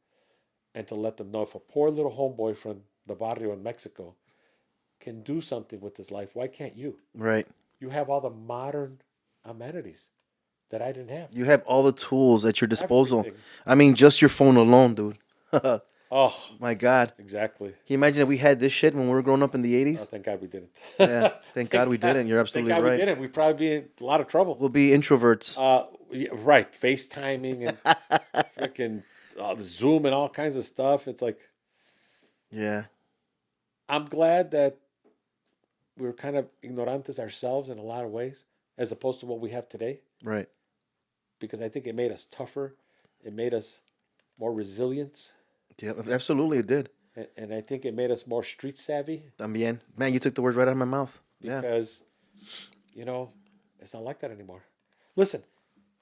and to let them know if a poor little homeboy from the barrio in Mexico can do something with his life, why can't you? Right. You have all the modern amenities that I didn't have. You have all the tools at your disposal. Everything. I mean, just your phone alone, dude. Oh, My God. exactly. Can you imagine if we had this shit when we were growing up in the 80s? Oh, thank God we didn't. Yeah. Thank God we didn't. You're absolutely Thank God right. we didn't. We'd probably be in a lot of trouble. We'll be introverts. Yeah, right. FaceTiming and freaking the Zoom and all kinds of stuff. It's like, Yeah. I'm glad that we were kind of ignorantes ourselves in a lot of ways, as opposed to what we have today. Right. Because I think it made us tougher. It made us more resilient. Yeah, absolutely it did. And I think it made us more street savvy. También. Man, you took the words right out of my mouth. Yeah. Because, it's not like that anymore. Listen,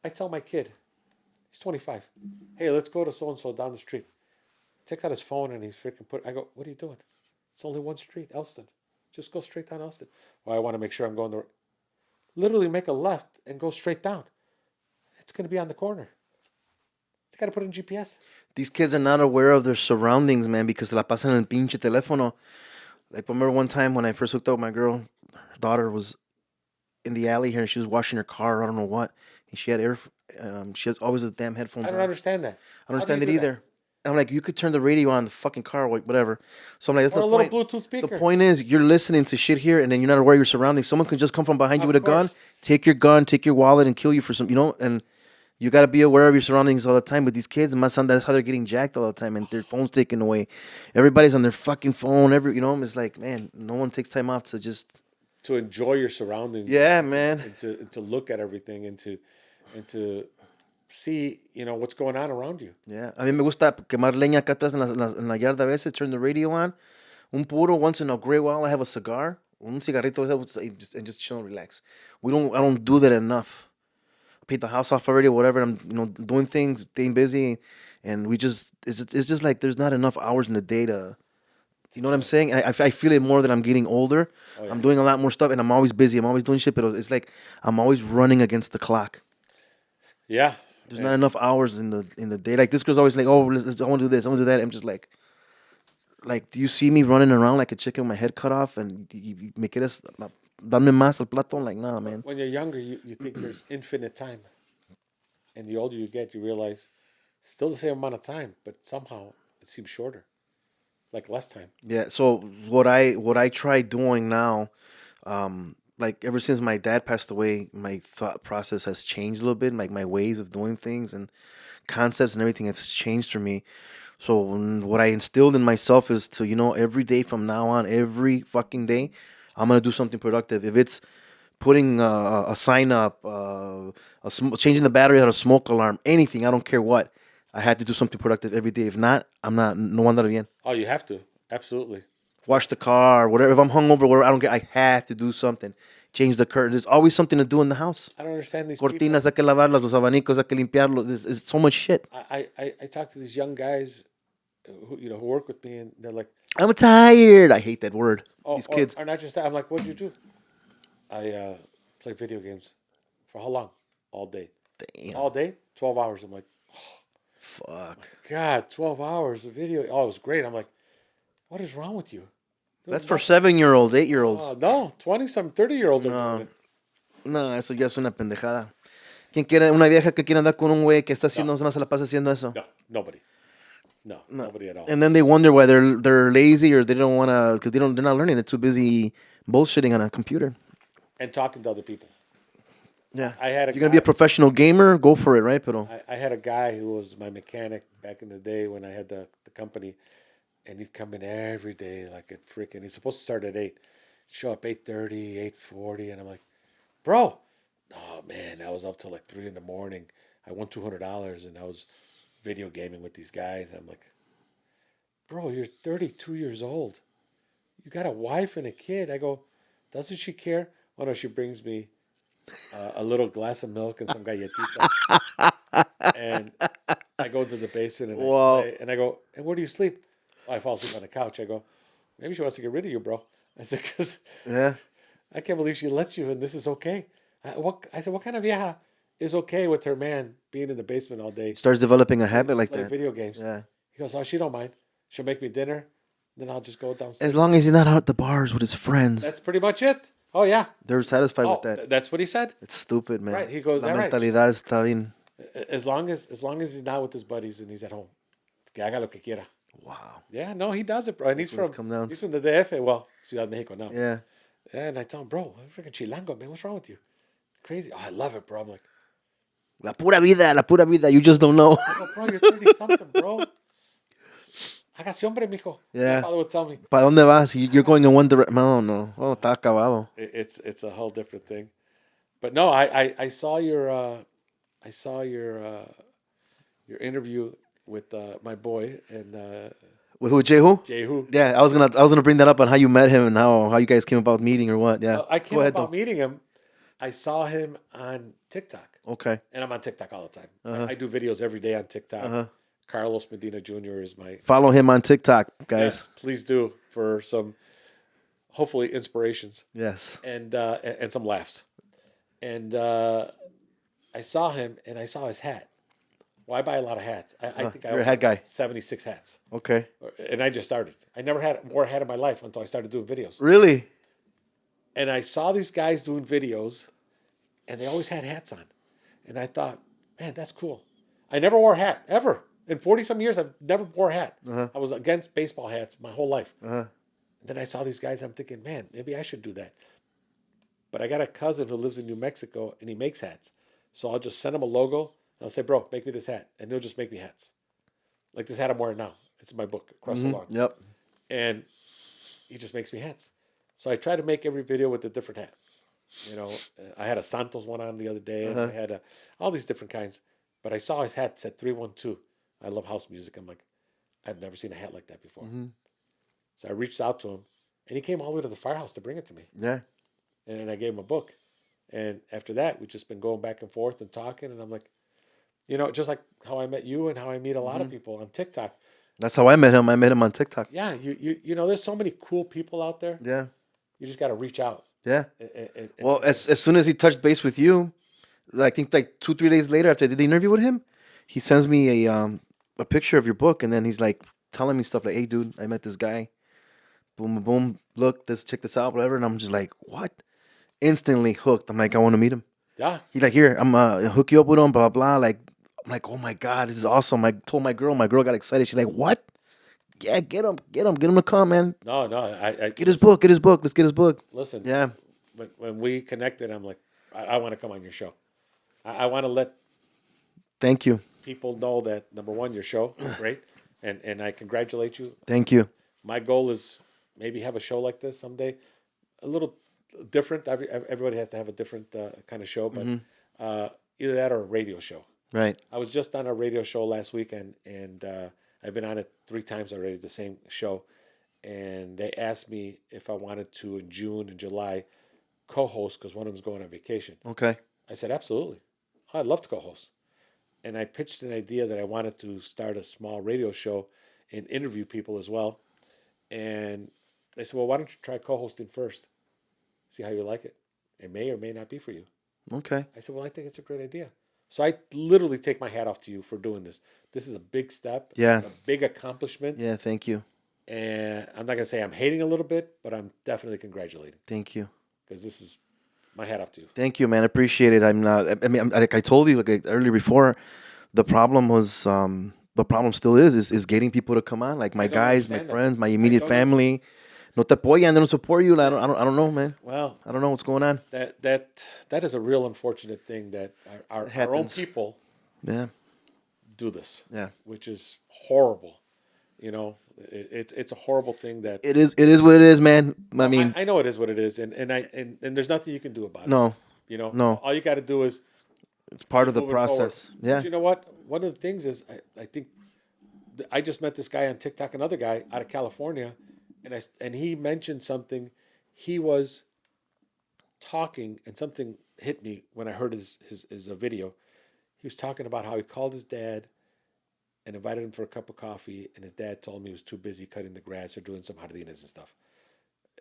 I tell my kid, he's 25. Hey, let's go to so-and-so down the street. Takes out his phone and he's freaking I go, what are you doing? It's only one street, Elston. Just go straight down Elston. Well, I want to make sure I'm going the literally make a left and go straight down. It's going to be on the corner. They got to put it in GPS. These kids are not aware of their surroundings, man, because la pasan en el pinche teléfono. Like, remember one time when I first hooked up with my girl, her daughter was in the alley here and she was washing her car, I don't know what. And she had she has always the damn headphones I don't on. understand that. I don't understand it either. And I'm like, you could turn the radio on the fucking car, whatever. So I'm like, that's Or the a little point. Bluetooth speaker. The point is, you're listening to shit here, and then you're not aware of your surroundings. Someone could just come from behind you with a gun, take your gun, take your wallet, and kill you for some, and you got to be aware of your surroundings all the time. With these kids, my son, that's how they're getting jacked all the time, and their phone's taken away. Everybody's on their fucking phone. It's like, man, no one takes time off to just to enjoy your surroundings. Yeah, man. And to look at everything and to see, what's going on around you. Yeah, a mí me gusta quemar leña acá atrás en la yarda a veces, turn the radio on. Un puro, once in a great while, I have a cigar, un cigarrito, and just chill and relax. I don't do that enough. I paid the house off already, whatever. I'm, doing things, staying busy, and it's just like there's not enough hours in the day to, you know what I'm saying? I feel it more that I'm getting older. Oh, yeah. I'm doing a lot more stuff, and I'm always busy. I'm always doing shit, but it's like I'm always running against the clock. Yeah. There's not enough hours in the day. Like, this girl's always like, oh, I want to do this, I want to do that. I'm just like, do you see me running around like a chicken with my head cut off? And you me quieres, dame más el plato? Like, nah, man. When you're younger, you think there's infinite time. And the older you get, you realize still the same amount of time, but somehow it seems shorter. Like less time. Yeah, so what I try doing now, like ever since my dad passed away, my thought process has changed a little bit. Like my ways of doing things and concepts and everything has changed for me. So what I instilled in myself is to, every day from now on, every fucking day, I'm going to do something productive. If it's putting a sign up, changing the battery out of a smoke alarm, anything, I don't care what. I had to do something productive every day. If not, I'm not. No wonder bien. Oh, you have to. Absolutely. Wash the car, whatever. If I'm hungover, whatever, I don't get. I have to do something. Change the curtains. There's always something to do in the house. I don't understand these Cortinas, hay people. que lavarlas, los abanicos, hay que limpiarlos. There's so much shit. I talk to these young guys who work with me, and they're like, I'm tired. I hate that word. These kids. or not just that. I'm like, what'd you do? I play video games. For how long? All day. Damn. All day? 12 hours. I'm like, Fuck. God, 12 hours of video. Oh, it was great. I'm like, what is wrong with you? That's for 7-year-olds, 8-year-olds. Oh, no, 20-some, 30-year-olds are doing it. No, eso ya es una pendejada. ¿Quién quiere una vieja que quiere andar con un güey que está haciendo, no se la pasa haciendo eso? No, nobody. No, nobody at all. And then they wonder why they're lazy or they don't want to, because they're not learning. They're too busy bullshitting on a computer. And talking to other people. Yeah. You're going to be a professional gamer? Go for it, right? Pero I had a guy who was my mechanic back in the day when I had the company, and he'd come in every day like at freaking, he's supposed to start at 8, show up 8:30, 8:40, and I'm like, bro, oh man, I was up till like 3 in the morning. I won $200 and I was video gaming with these guys. I'm like, bro, you're 32 years old. You got a wife and a kid. I go, doesn't she care? Oh no, she brings me a little glass of milk and some galletitas. And I go to the basement and Wow. I go, and where do you sleep? Oh, I fall asleep on the couch. I go, maybe she wants to get rid of you, bro. I said, because yeah. I can't believe she lets you and this is okay. I said, what kind of vieja is okay with her man being in the basement all day? Starts developing a habit like Play that. video games. Yeah. He goes, oh, she don't mind. She'll make me dinner. Then I'll just go downstairs. As long as he's not out at the bars with his friends. That's pretty much it. Oh, yeah. They're satisfied with that. That's what he said. It's stupid, man. Right. He goes, La all right. mentalidad está bien. As long as he's not with his buddies and he's at home. Que haga lo que quiera. Wow. Yeah, no, he does it, bro. And he's from the DF. Well, Ciudad Mexico now. Yeah. And I tell him, bro, I'm freaking chilango, man. What's wrong with you? Crazy. Oh, I love it, bro. I'm like, La pura vida, la pura vida. You just don't know. I go, bro, you're 30-something, bro. Hágase hombre, mijo. Yeah. My father would tell me. ¿Para dónde vas? You're going in one direction. No. Oh, está acabado. It's a whole different thing. But no, I saw your interview with my boy and With who? Jehu? Jehu. Yeah, I was gonna bring that up on how you met him and how you guys came about meeting or what. Yeah. I came about meeting him. I saw him on TikTok. Okay. And I'm on TikTok all the time. I do videos every day on TikTok. Carlos Medina Jr. is my... Follow him on TikTok, guys. Yes, please do, for some, hopefully, inspirations. Yes. And some laughs. And I saw him, and I saw his hat. Well, I buy a lot of hats. I think you're a hat guy. 76 hats. Okay. And I just started. I never wore a hat in my life until I started doing videos. Really? And I saw these guys doing videos, and they always had hats on. And I thought, man, that's cool. I never wore a hat, ever. In 40-some years, I've never wore a hat. I was against baseball hats my whole life. Then I saw these guys, I'm thinking, man, maybe I should do that. But I got a cousin who lives in New Mexico, and he makes hats. So I'll just send him a logo, and I'll say, bro, make me this hat. And he'll just make me hats. Like this hat I'm wearing now. It's in my book, Across the Lawn. Yep. And he just makes me hats. So I try to make every video with a different hat. You know, I had a Santos one on the other day, and I had all these different kinds. But I saw his hat said 312. I love house music. I'm like, I've never seen a hat like that before. So I reached out to him, and he came all the way to the firehouse to bring it to me. Yeah. And then I gave him a book. And after that, we've just been going back and forth and talking. And I'm like, you know, just like how I met you and how I meet a lot of people on TikTok. That's how I met him. I met him on TikTok. Yeah, you know, there's so many cool people out there. Yeah. You just got to reach out. Yeah. And well, as soon as he touched base with you, I think like 2-3 days later after I did the interview with him, he sends me a picture of your book, and then he's like telling me stuff like, "Hey, dude, I met this guy. Boom, boom. Look, check this out, whatever." And I'm just like, "What?" Instantly hooked. I'm like, "I want to meet him." Yeah. He's like, "Here, I'm hook you up with him." Blah blah blah. Like, I'm like, "Oh my god, this is awesome!" I told my girl. My girl got excited. She's like, "What?" Yeah, get him to come, man. No, I get his book. Let's get his book. Listen, yeah. When we connected, I'm like, I want to come on your show. I want to let. Thank you. People know that, number one, your show is great, and I congratulate you. Thank you. My goal is maybe have a show like this someday, a little different. Everybody has to have a different kind of show, but either that or a radio show. Right. I was just on a radio show last weekend, and I've been on it 3 times already, the same show. And they asked me if I wanted to, in June and July, co-host because one of them's going on vacation. Okay. I said, absolutely. I'd love to co-host. And I pitched an idea that I wanted to start a small radio show and interview people as well. And they said, well, why don't you try co-hosting first? See how you like it. It may or may not be for you. Okay. I said, well, I think it's a great idea. So I literally take my hat off to you for doing this. This is a big step. Yeah. It's a big accomplishment. Yeah. Thank you. And I'm not going to say I'm hating a little bit, but I'm definitely congratulating Thank you. because this is my hat off to you. Thank you, man. I appreciate it. I'm not. I mean, like I told you like earlier before, the problem was the problem still is getting people to come on. Like my I don't guys, my understand that. friends, my I immediate don't family. No te apoyan, they don't support you. I don't know, man. Well, I don't know what's going on. that is a real unfortunate thing that our own happens. people Yeah. do this, Yeah. which is horrible. You know, it's a horrible thing that It is what it is, man. I mean, I know it is what it is, and there's nothing you can do about it. no, You know, no. all you got to do is It's part of the moving forward. process. Yeah. But you know what? One of the things is I think I just met this guy on TikTok, another guy out of California, and he mentioned something. He was talking, and something hit me when I heard his video. He was talking about how he called his dad and invited him for a cup of coffee, and his dad told him he was too busy cutting the grass or doing some jardinas and stuff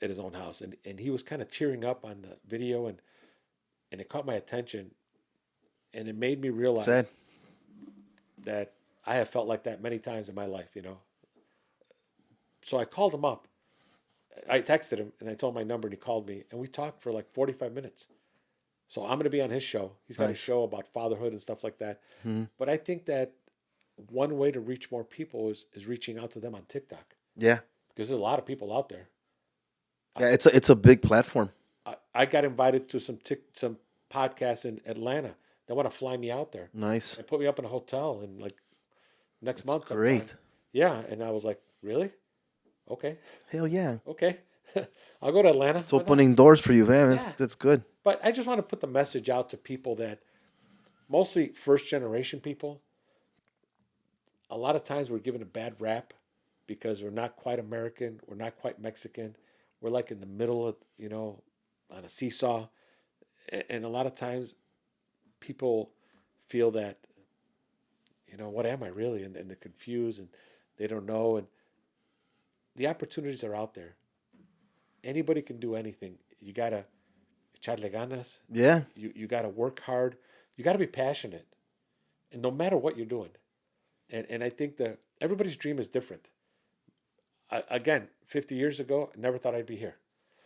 at his own house, and he was kind of tearing up on the video, and it caught my attention, and it made me realize Sad. that I have felt like that many times in my life, you know. So I called him up. I texted him and I told him my number, and he called me, and we talked for like 45 minutes. So I'm going to be on his show. He's got a Nice. show about fatherhood and stuff like that. Hmm. But I think that one way to reach more people is reaching out to them on TikTok, Yeah. because there's a lot of people out there. Yeah. It's a big platform. I got invited to some podcasts in Atlanta. They want to fly me out there. Nice. They put me up in a hotel and like next month. Great. sometime. Yeah, and I was like, really? Okay, Hell yeah. okay. I'll go to Atlanta. It's opening doors for you, man. Yeah. That's good. But I just want to put the message out to people that, mostly first generation people, a lot of times we're given a bad rap because we're not quite American, we're not quite Mexican, we're like in the middle of, you know, on a seesaw. And a lot of times people feel that, you know, what am I really? And they're confused and they don't know. And the opportunities are out there. Anybody can do anything. You got to echarle ganas. Yeah. You got to work hard. You got to be passionate. And no matter what you're doing. And I think that everybody's dream is different. Again, 50 years ago, I never thought I'd be here.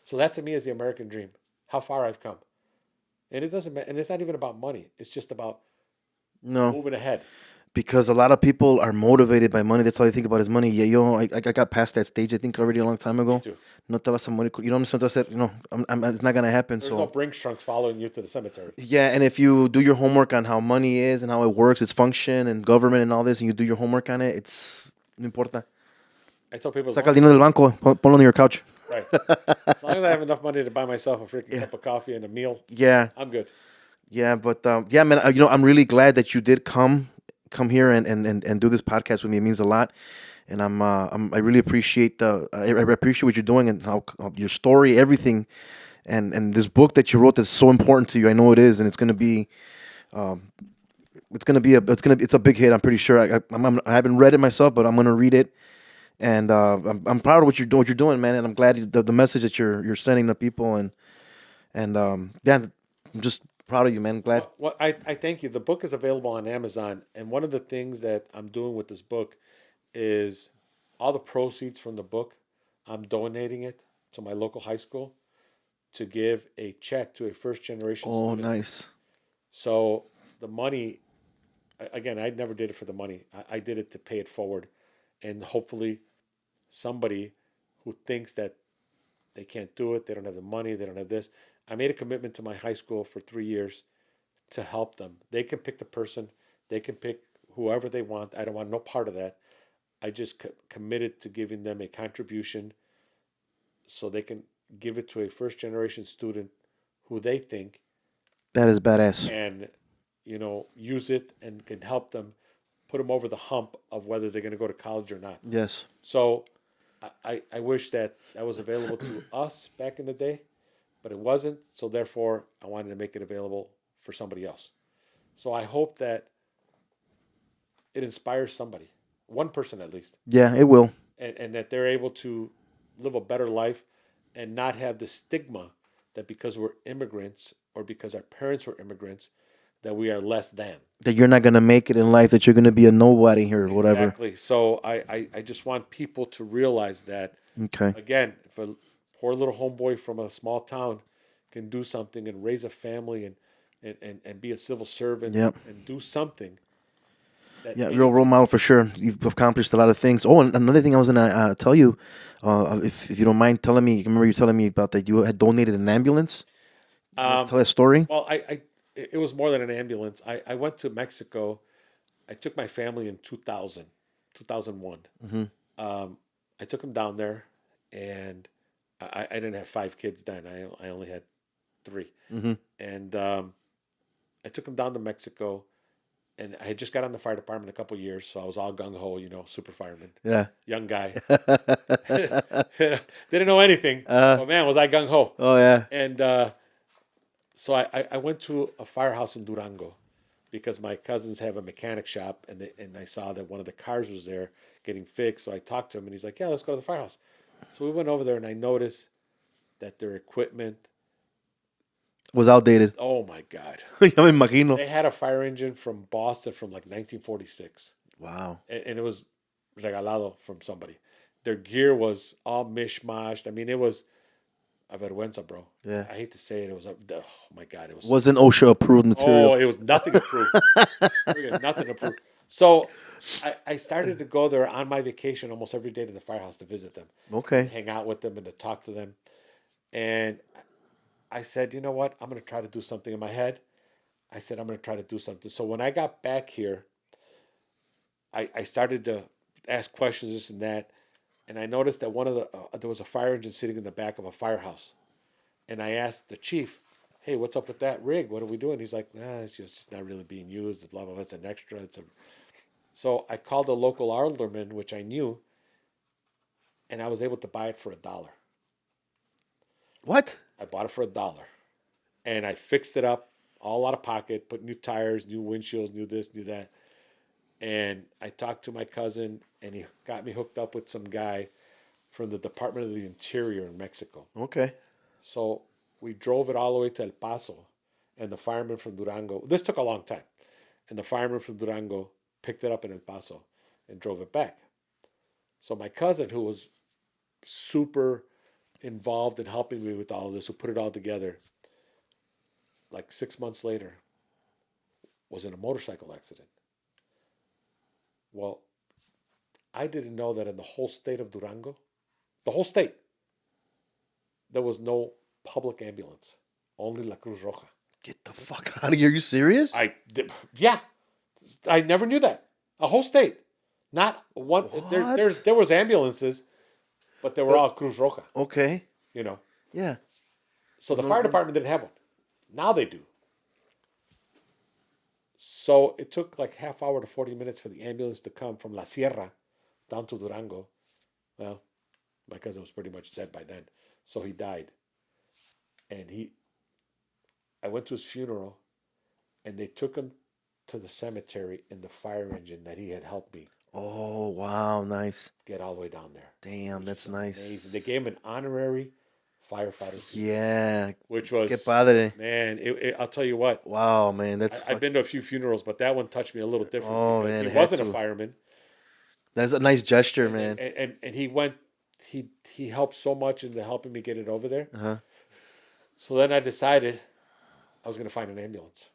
So that to me is the American dream. How far I've come. And it doesn't matter. And it's not even about money. It's just about No. moving ahead. Because a lot of people are motivated by money. That's all they think about is money. Yeah, I got past that stage, I think, already a long time ago. Me too. No te vas a morir. You know what I'm saying? You know, it's not going to happen. There's So no Brinks trunks following you to the cemetery. yeah, and if you do your homework on how money is and how it works, its function and government and all this, and you do your homework on it, it's no importa. I tell people, Saca el dinero del banco, ponlo on your couch. right. As long as I have enough money to buy myself a freaking cup of coffee and a meal, Yeah, I'm good. yeah, but yeah, man, you know, I'm really glad that you did come here and do this podcast with me. It means a lot, and I really appreciate I appreciate what you're doing and how your story, everything, and this book that you wrote that's so important to you. I know it is, and it's gonna be it's a big hit. I'm pretty sure. I haven't read it myself, but I'm gonna read it, and I'm proud of what you're doing, man. And I'm glad the message that you're sending to people, and yeah, I'm just proud of you, man. Glad. Well, I thank you. The book is available on Amazon, and one of the things that I'm doing with this book is all the proceeds from the book, I'm donating it to my local high school to give a check to a first generation Oh, student. nice. So the money, again, I never did it for the money. I did it to pay it forward, and hopefully somebody who thinks that they can't do it, they don't have the money, they don't have this. I made a commitment to my high school for 3 years to help them. They can pick the person, they can pick whoever they want. I don't want no part of that. I just committed to giving them a contribution so they can give it to a first generation student who they think That is badass. can use it and can help them put them over the hump of whether they're going to go to college or not. Yes. So I wish that was available to us back in the day, but it wasn't. So therefore, I wanted to make it available for somebody else. So I hope that it inspires somebody, one person at least, Yeah, it will. and that they're able to live a better life and not have the stigma that because we're immigrants or because our parents were immigrants, that we are less than. That you're not gonna make it in life. That you're gonna be a nobody here or whatever. Exactly. So I just want people to realize that, Okay. again, if a poor little homeboy from a small town can do something and raise a family and be a civil servant Yep. and do something that Yeah, real role model for sure. You've accomplished a lot of things. Oh, and another thing I was gonna tell you, if you don't mind telling me, remember you telling me about that you had donated an ambulance. Let's tell that story. Well, it was more than an ambulance. I went to Mexico. I took my family in 2000, 2001. Mm-hmm. I took them down there, and I didn't have 5 kids then. I only had 3. Mm-hmm. And I took them down to Mexico, and I had just got on the fire department a couple years, so I was all gung ho, super fireman, Yeah. young guy, didn't know anything. But man, was I gung ho! Oh yeah. And so I went to a firehouse in Durango because my cousins have a mechanic shop, and I saw that one of the cars was there getting fixed. So I talked to him, and he's like, "Yeah, let's go to the firehouse." So we went over there, and I noticed that their equipment, Was outdated. oh my God. Ya me imagino. They had a fire engine from Boston from like 1946, Wow. and it was regalado from somebody. Their gear was all mishmashed. I mean, it was a vergüenza, bro. Yeah. I hate to say it. It was oh my God. It was Wasn't OSHA approved material. Oh, it was nothing approved. Nothing approved. So I started to go there on my vacation almost every day to the firehouse to visit them, Okay. hang out with them, and to talk to them. And I said, you know what? I'm going to try to do something in my head. I said, I'm going to try to do something. So when I got back here, I started to ask questions, this and that. And I noticed that there was a fire engine sitting in the back of a firehouse. And I asked the chief, hey, what's up with that rig? What are we doing? He's like, nah, it's just not really being used. Blah, blah, blah. It's an extra. So I called the local alderman, which I knew, and I was able to buy it for $1. What? I bought it for $1. And I fixed it up all out of pocket, put new tires, new windshields, new this, new that. And I talked to my cousin, and he got me hooked up with some guy from the Department of the Interior in Mexico. Okay. So we drove it all the way to El Paso, and the fireman from Durango, this took a long time, and the fireman from Durango picked it up in El Paso and drove it back. So my cousin, who was super involved in helping me with all of this, who put it all together, like 6 months later, was in a motorcycle accident. Well, I didn't know that in the whole state of Durango, the whole state, there was no public ambulance, only La Cruz Roja. Get the fuck out of here. Are you serious? Yeah, I never knew that. A whole state, not one. What? There was ambulances, but they were all Cruz Roja. Okay. Yeah. Yeah. So the fire department didn't have one. Now they do. So it took like half hour to 40 minutes for the ambulance to come from La Sierra down to Durango. Well, my cousin was pretty much dead by then. So he died. And I went to his funeral, and they took him to the cemetery in the fire engine that he had helped me Oh, wow. Nice. get all the way down there. Damn, that's nice. Amazing. They gave him an honorary firefighter. Yeah. Which was, Que padre. man, I'll tell you what. Wow, man. That's I've been to a few funerals, but that one touched me a little different Oh, because man, he it had wasn't a to. fireman. That's a nice gesture, man. And he went, he helped so much into helping me get it over there. Uh-huh. So then I decided I was going to find an ambulance.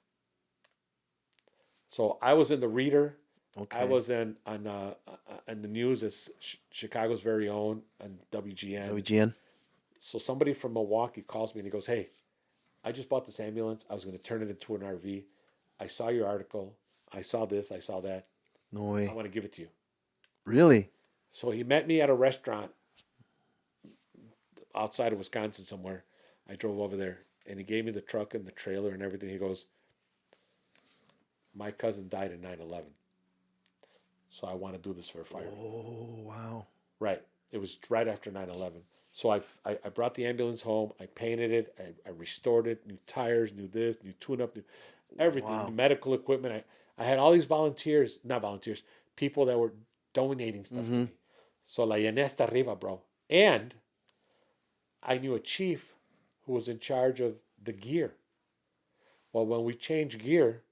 So I was in the Reader. Okay. I was on the news as Chicago's very own on WGN. WGN. So somebody from Milwaukee calls me and he goes, hey, I just bought this ambulance. I was going to turn it into an RV. I saw your article. I saw this. I saw that. No way. I want to give it to you. Really? So he met me at a restaurant outside of Wisconsin somewhere. I drove over there, and he gave me the truck and the trailer and everything. He goes, my cousin died in 9/11. So I want to do this for a fire. Oh, wow. Right. It was right after 9/11. So I brought the ambulance home. I painted it. I restored it. New tires, new this, new tune-up, new everything, Wow. new medical equipment. I had all these volunteers, not volunteers, people that were donating stuff to me. So la llené hasta arriba, bro. And I knew a chief who was in charge of the gear. Well, when we change gear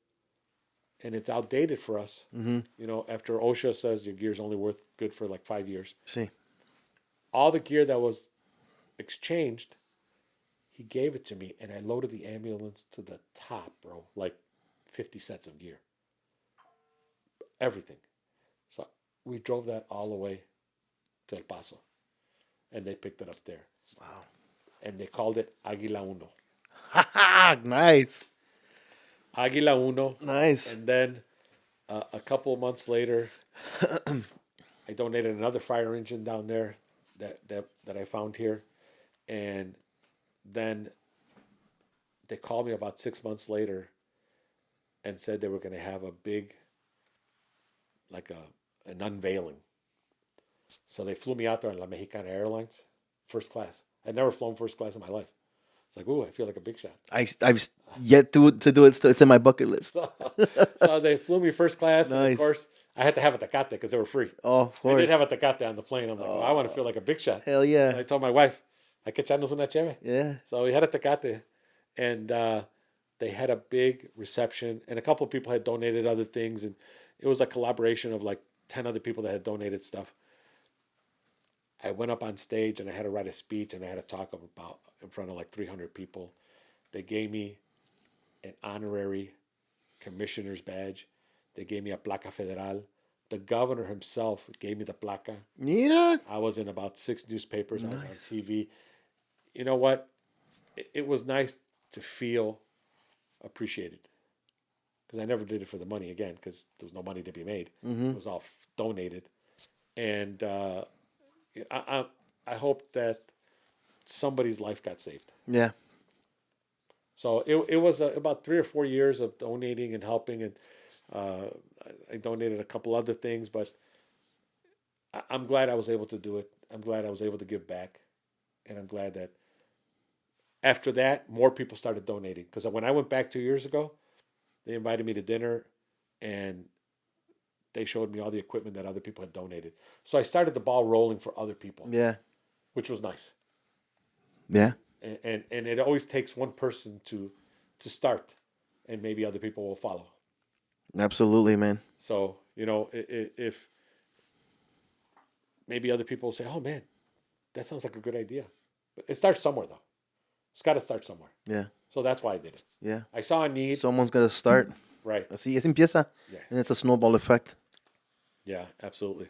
and it's outdated for us, after OSHA says your gear's only worth good for like 5 years, See. all the gear that was exchanged, he gave it to me, and I loaded the ambulance to the top, bro. Like 50 sets of gear. Everything. So we drove that all the way to El Paso, and they picked it up there. Wow. And they called it Águila Uno. Nice. Águila Uno. Nice. And then a couple of months later, I donated another fire engine down there that I found here. And then they called me about 6 months later and said they were going to have a big, like an unveiling. So they flew me out there on La Mexicana Airlines, first class. I'd never flown first class in my life. It's like, ooh, I feel like a big shot. I've yet to do it. It's in my bucket list. So they flew me first class, Nice. and of course, I had to have a Tecate because they were free. Oh, of course. I did have a Tecate on the plane. I'm like, I want to feel like a big shot. Hell yeah. So I told my wife, hay que echarnos una cheve. Yeah. So we had a Tecate, and they had a big reception, and a couple of people had donated other things, and it was a collaboration of like 10 other people that had donated stuff. I went up on stage, and I had to write a speech, and I had to talk about in front of like 300 people. They gave me an honorary commissioner's badge. They gave me a placa federal. The governor himself gave me the placa. Yeah. I was in about 6 newspapers. Nice. I was on TV. You know what? It was nice to feel appreciated. Because I never did it for the money again, because there was no money to be made. It was all donated. And I hope that somebody's life got saved. Yeah. So it was about 3 or 4 years of donating and helping, and I donated a couple other things, but I'm glad I was able to do it. I'm glad I was able to give back, and I'm glad that after that, more people started donating. Because when I went back 2 years ago, they invited me to dinner, and they showed me all the equipment that other people had donated. So I started the ball rolling for other people. Yeah. Which was nice. Yeah. And it always takes one person to start, and maybe other people will follow. Absolutely, man. So, if maybe other people will say, oh, man, that sounds like a good idea. But it starts somewhere, though. It's got to start somewhere. Yeah. So that's why I did it. Yeah. I saw a need. Someone's got to start. Right. Así es empieza. Yeah. And it's a snowball effect. Yeah, absolutely.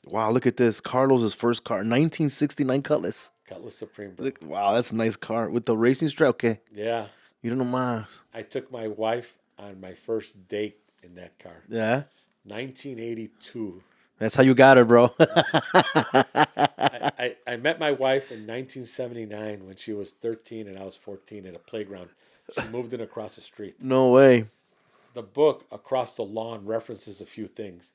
Wow, look at this. Carlos's first car, 1969 Cutlass. Cutlass Supreme. Bro. Look, wow, that's a nice car with the racing strap. Okay. Yeah. You don't know más. I took my wife on my first date in that car. Yeah. 1982. That's how you got her, bro. I met my wife in 1979 when she was 13 and I was 14 at a playground. She moved in across the street. No way. The book Across the Lawn references a few things.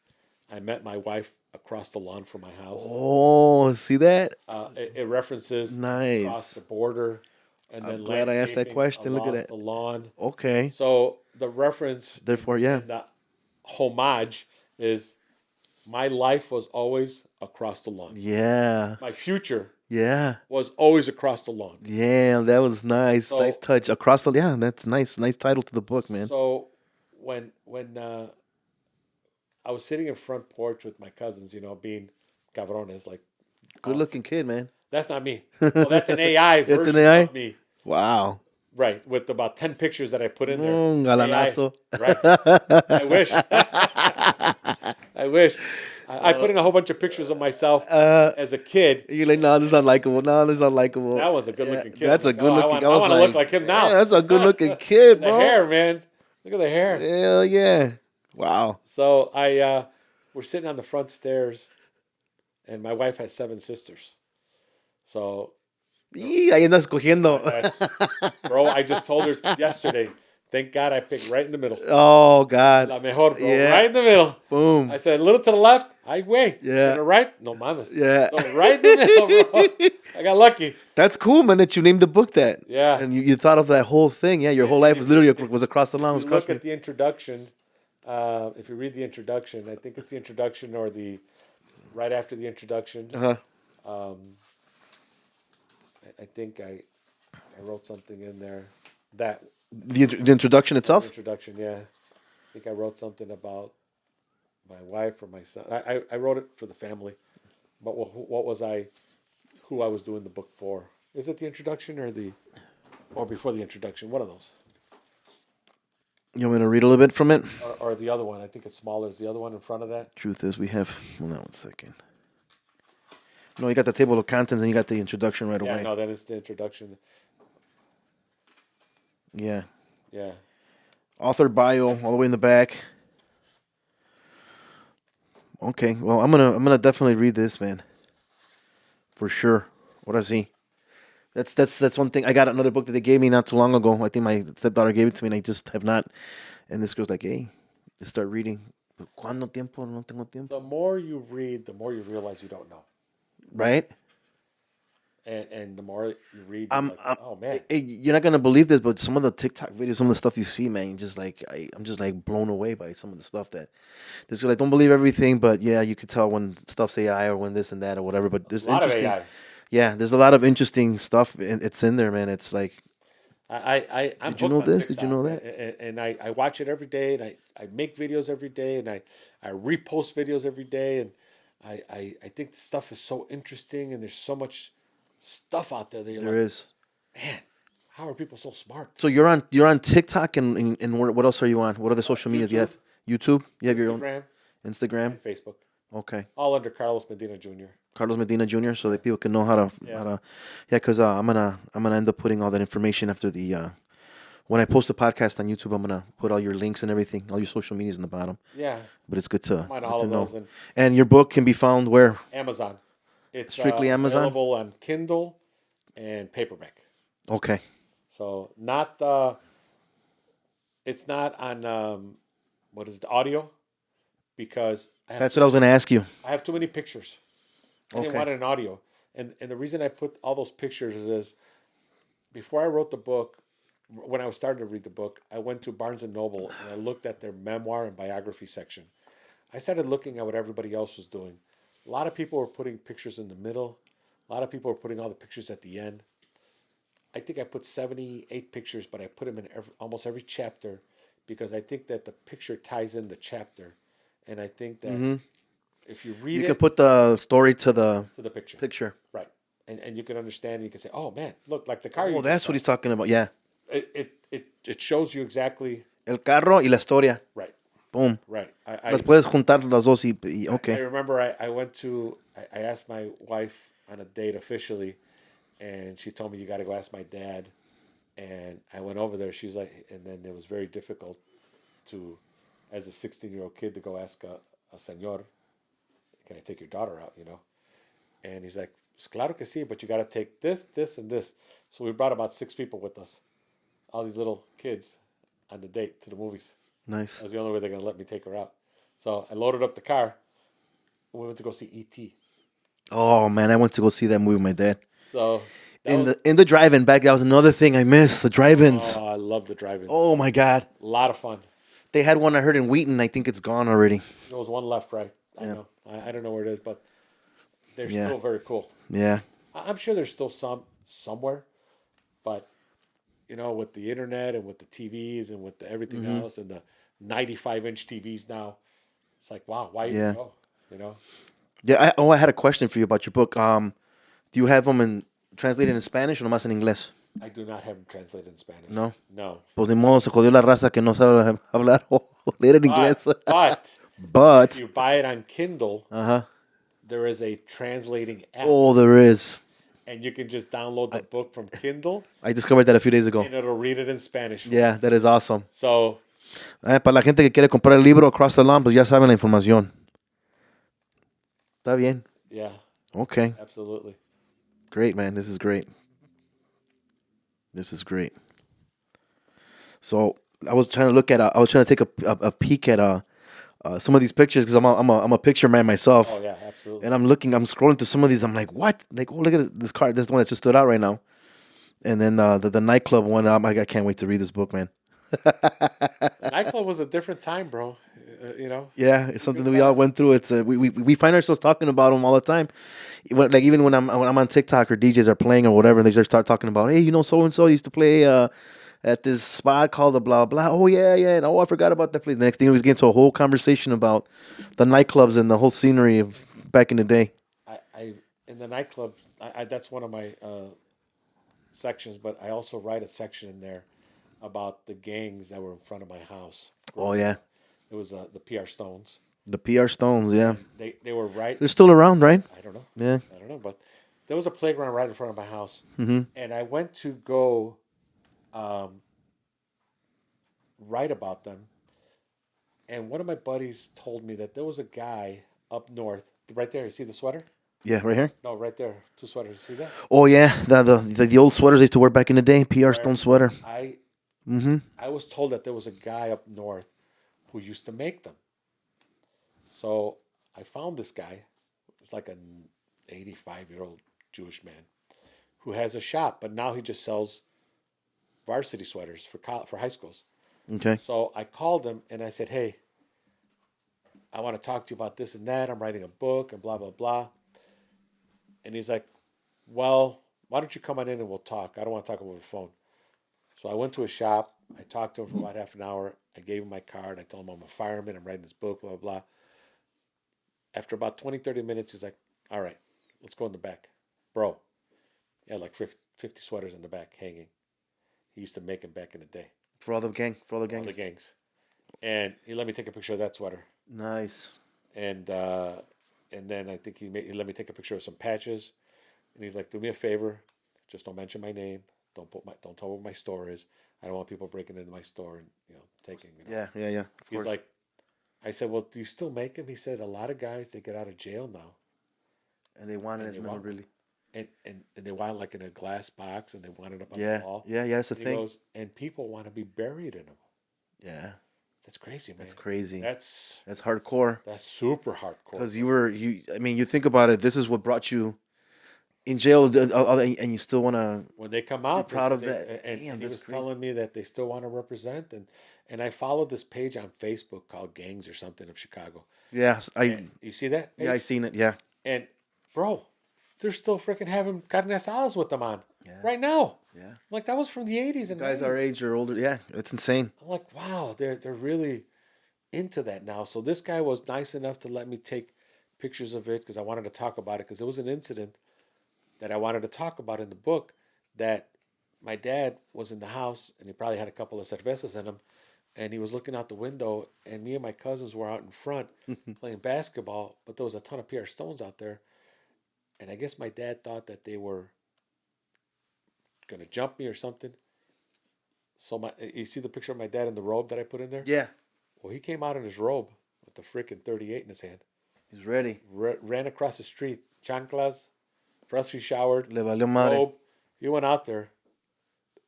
I met my wife across the lawn from my house. Oh, see that? It references Nice. across the border. And I'm then glad I asked that question. Look at across that. the lawn. Okay. So the reference, Therefore, yeah. and the homage is my life was always across the lawn. Yeah. My future Yeah. was always across the lawn. Yeah, that was nice. So- Nice touch. Across the, yeah, that's nice. Nice title to the book, man. So when I was sitting in front porch with my cousins, being cabrones, like Good looking kid, man. that's not me. Well, that's an AI That's an version AI? of me. Wow. Right, with about 10 pictures that I put in there. Galanazo. AI, right. I wish. I wish. I put in a whole bunch of pictures of myself as a kid. You're like, no, this is not likable. No, this is not likable. That was a good looking kid. That's a I'm like, good looking. I want to look like him now. Yeah, that's a good looking kid, The bro. hair, man. Look at the hair. Hell yeah. Wow. So we're sitting on the front stairs, and my wife has 7 sisters. So, Y ahí andas cogiendo. bro, I just told her yesterday Thank God I picked right in the middle. Oh God. La mejor, bro. Yeah. Right in the middle. Boom. I said a little to the left. I wait. Yeah. To the right. No mames. Yeah. So right in the middle, bro. I got lucky. That's cool, man, that you named the book that. Yeah. And you thought of that whole thing. Yeah, your whole life was literally was across the line. If Was you across look me. at the introduction, if you read the introduction, I think it's the introduction or the right after the introduction. Uh-huh. I think I wrote something in there that The introduction itself? introduction. Yeah, I think I wrote something about my wife or my son. I wrote it for the family, but what was I? Who I was doing the book for? Is it the introduction or before the introduction? One of those. You want me to read a little bit from it? Or the other one. I think it's smaller. Is the other one in front of that? Truth is, we have. Hold on 1 second. No, you got the table of contents and you got the introduction right Yeah, away. no, that is the introduction. Yeah. Yeah. Author bio all the way in the back. Okay, well, I'm gonna definitely read this, man. For sure. What I see. That's one thing. I got another book that they gave me not too long ago. I think my stepdaughter gave it to me, and I just have not. And this girl's like, "Hey, let's start reading." ¿Cuándo tiempo? No tengo tiempo. The more you read, the more you realize you don't know. Right? And the more you read, you're like, oh man. You're not gonna believe this, but some of the TikTok videos, some of the stuff you see, man, you just like I'm just like blown away by some of the stuff that. This is, I don't believe everything, but yeah, you could tell when stuff's AI or when this and that or whatever. But there's A lot of interesting. AI. Yeah, there's a lot of interesting stuff. It's in there, man. It's like. I'm Did you know hooked on this? Did you know TikTok, that? And I watch it every day, and I make videos every day, and I repost videos every day, and I think the stuff is so interesting, and there's so much stuff out there that you're There like, is. man, how are people so smart? So you're on TikTok and what else are you on? What other social media do you have? YouTube? You have your own Instagram, Instagram? and Facebook, Okay. all under Carlos Medina Jr. Carlos Medina Jr. So that people can know how to yeah, because I'm gonna end up putting all that information after the when I post the podcast on YouTube. I'm gonna put all your links and everything, all your social medias in the bottom. Yeah, But it's good to I'm on all of know. those, and And your book can be found where? Amazon. It's Strictly Amazon? available on Kindle and paperback. Okay. So not it's not on what is it, audio, because That's what I was gonna ask you. I have too many pictures. I didn't Okay. want it in audio, and the reason I put all those pictures is before I wrote the book, when I was starting to read the book, I went to Barnes and Noble and I looked at their memoir and biography section. I started looking at what everybody else was doing. A lot of people were putting pictures in the middle. A lot of people were putting all the pictures at the end. I think I put 78 pictures, but I put them in almost every chapter because I think that the picture ties in the chapter. And I think that if you read You can put the story to the picture. picture. Right. And you can understand, and you can say, oh man, look, like the car. Oh, that's what he's talking about. Yeah. It shows you exactly. El carro y la historia. Right. Boom. Right. Las puedes juntar las dos y okay. I remember I went to, I asked my wife on a date officially, and she told me, you got to go ask my dad. And I went over there. She's like, and then it was very difficult to, as a 16-year-old kid, to go ask a señor, can I take your daughter out, And he's like, claro que sí, but you got to take this, this, and this. So we brought about 6 people with us, all these little kids, on the date to the movies. Nice. That was the only way they're going to let me take her out. So I loaded up the car, and we went to go see E.T. Oh man, I went to go see that movie with my dad. So in the drive-in back, that was another thing I missed. The drive-ins. Oh, I love the drive-ins. Oh my god. A lot of fun. They had one I heard in Wheaton. I think it's gone already. There was one left, right? I know. I don't know where it is, but they're still very cool. Yeah. I'm sure there's still some somewhere, but with the internet and with the TVs and with everything else and the 95-inch TVs now, it's like, wow, why even go? Yeah. I had a question for you about your book. Do you have them translated in Spanish or nomás en inglés? I do not have them translated in Spanish. No. No. Pues ni modo, se jodió la raza que no sabe hablar o leer en inglés. But if you buy it on Kindle, Uh-huh. there is a translating app. Oh, there is. And you can just download the book from Kindle. I discovered that a few days ago. And it'll read it in Spanish. Yeah, that is awesome. So, para la gente que quiere comprar el libro Across the Lawn, pues ya saben la información. Está bien. Yeah. Okay. Absolutely. Great, man. This is great. This is great. So I was trying to look at. I was trying to take a peek at some of these pictures because I'm a picture man myself, Oh yeah, absolutely. and I'm scrolling through some of these. I'm like, what? Like, oh, look at this card. This is the one that just stood out right now. And then the nightclub one. I can't wait to read this book, man. The nightclub was a different time, bro. You know, Yeah, it it's was a something good that we all time. went through. It's we find ourselves talking about them all the time. Like even when I'm on TikTok or DJs are playing or whatever, and they just start talking about, hey, so and so used to play at this spot called the blah blah. Oh yeah, yeah. And oh, I forgot about that place. The next thing we was getting into a whole conversation about the nightclubs and the whole scenery of back in the day. I in the nightclub. That's one of my sections, but I also write a section in there about the gangs that were in front of my house Oh growing yeah, up. It was the PR Stones, the PR Stones. Yeah, and they were right. they're still around, right? I don't know. Yeah. I don't know, but there was a playground right in front of my house, Mm-hmm. and I went to go um, write about them. And one of my buddies told me that there was a guy up north, right there. You see the sweater? Yeah, right here. No, right there. Two sweaters. You see that? Oh yeah, the old sweaters I used to wear back in the day. PR Stone Where sweater. I Mm-hmm. I was told that there was a guy up north who used to make them. So I found this guy. It's like an 85-year-old Jewish man who has a shop, but now he just sells varsity sweaters for high schools. Okay. So I called him and I said, "Hey, I want to talk to you about this and that. I'm writing a book and blah blah blah." And he's like, "Well, why don't you come on in and we'll talk? I don't want to talk over the phone." So I went to his shop. I talked to him for about half an hour. I gave him my card. I told him I'm a fireman. I'm writing this book, blah, blah, blah. After about 20, 30 minutes, he's like, all right, let's go in the back. Bro, he had like 50 sweaters in the back hanging. He used to make them back in the day, For all the gang, for all the all gang. the gangs. And he let me take a picture of that sweater. Nice. And then I think he let me take a picture of some patches. And he's like, do me a favor, just don't mention my name. Don't tell where my store is. I don't want people breaking into my store and taking. Yeah, yeah, yeah. Of He's course. like, I said, well, do you still make them? He said, a lot of guys they get out of jail now, And they wanted and as they want memorabilia. and they want it like in a glass box, and they want it up on the Yeah, wall. yeah, yeah. That's the And he thing. goes, and people want to be buried in them. Yeah, That's crazy, man. that's crazy. That's That's hardcore. that's super hardcore, Because bro. I mean, you think about it. This is what brought you in jail, and you still want to When they come be out, they proud said of that. and Damn, he that's was crazy. telling me that they still want to represent, and I followed this page on Facebook called Gangs or something of Chicago. Yes, And you see that yeah, I page? seen it. Yeah, And bro, they're still freaking having carne asadas with them on yeah, right now. yeah. I'm like, that was from the 80s and Guys our 90s. age or older. Yeah, it's insane. I'm like, wow, they're really into that now. So this guy was nice enough to let me take pictures of it because I wanted to talk about it because it was an incident that I wanted to talk about in the book that my dad was in the house and he probably had a couple of cervezas in him and he was looking out the window and me and my cousins were out in front playing basketball, but there was a ton of PR Stones out there. And I guess my dad thought that they were going to jump me or something. So you see the picture of my dad in the robe that I put in there? Yeah, Well, he came out in his robe with the freaking 38 in his hand. he's ready. Ran across the street, chanclas, freshly showered, Le valió madre. robe. He went out there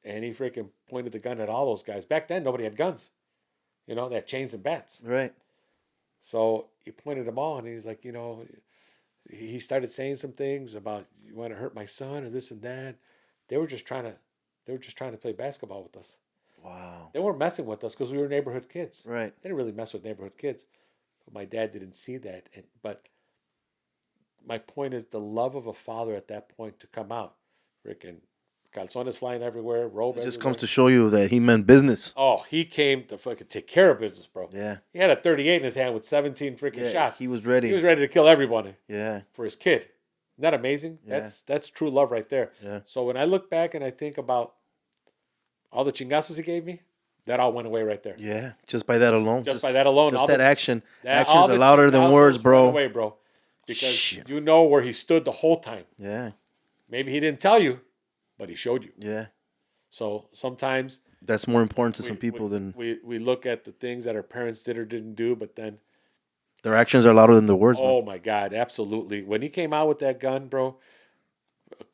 and he freaking pointed the gun at all those guys. Back then, nobody had guns. They had chains and bats. Right. So he pointed them all and he's like, he started saying some things about you want to hurt my son and this and that. They were just trying to play basketball with us. Wow. They weren't messing with us because we were neighborhood kids. Right. They didn't really mess with neighborhood kids. But my dad didn't see that. But my point is the love of a father at that point to come out. Freaking calzones flying everywhere, robe It just everywhere. comes to show you that he meant business. Oh, he came to fucking take care of business, bro. Yeah. He had a 38 in his hand with 17 freaking Yeah, shots. he was ready. He was ready to kill everybody Yeah. for his kid. Isn't that amazing? Yeah. That's true love right there. Yeah. So when I look back and I think about all the chingazos he gave me, that all went away right there. Yeah. Just by that alone. Just by that alone, Just all that the, action. that, all Actions are the louder than chingazos words, bro. went away, bro. Because Shit. you know where he stood the whole time. Yeah. Maybe he didn't tell you, but he showed you. Yeah. So sometimes That's more important to some people we, than we look at the things that our parents did or didn't do, but then, their actions are louder than their words, man. oh my God, absolutely. When he came out with that gun, bro,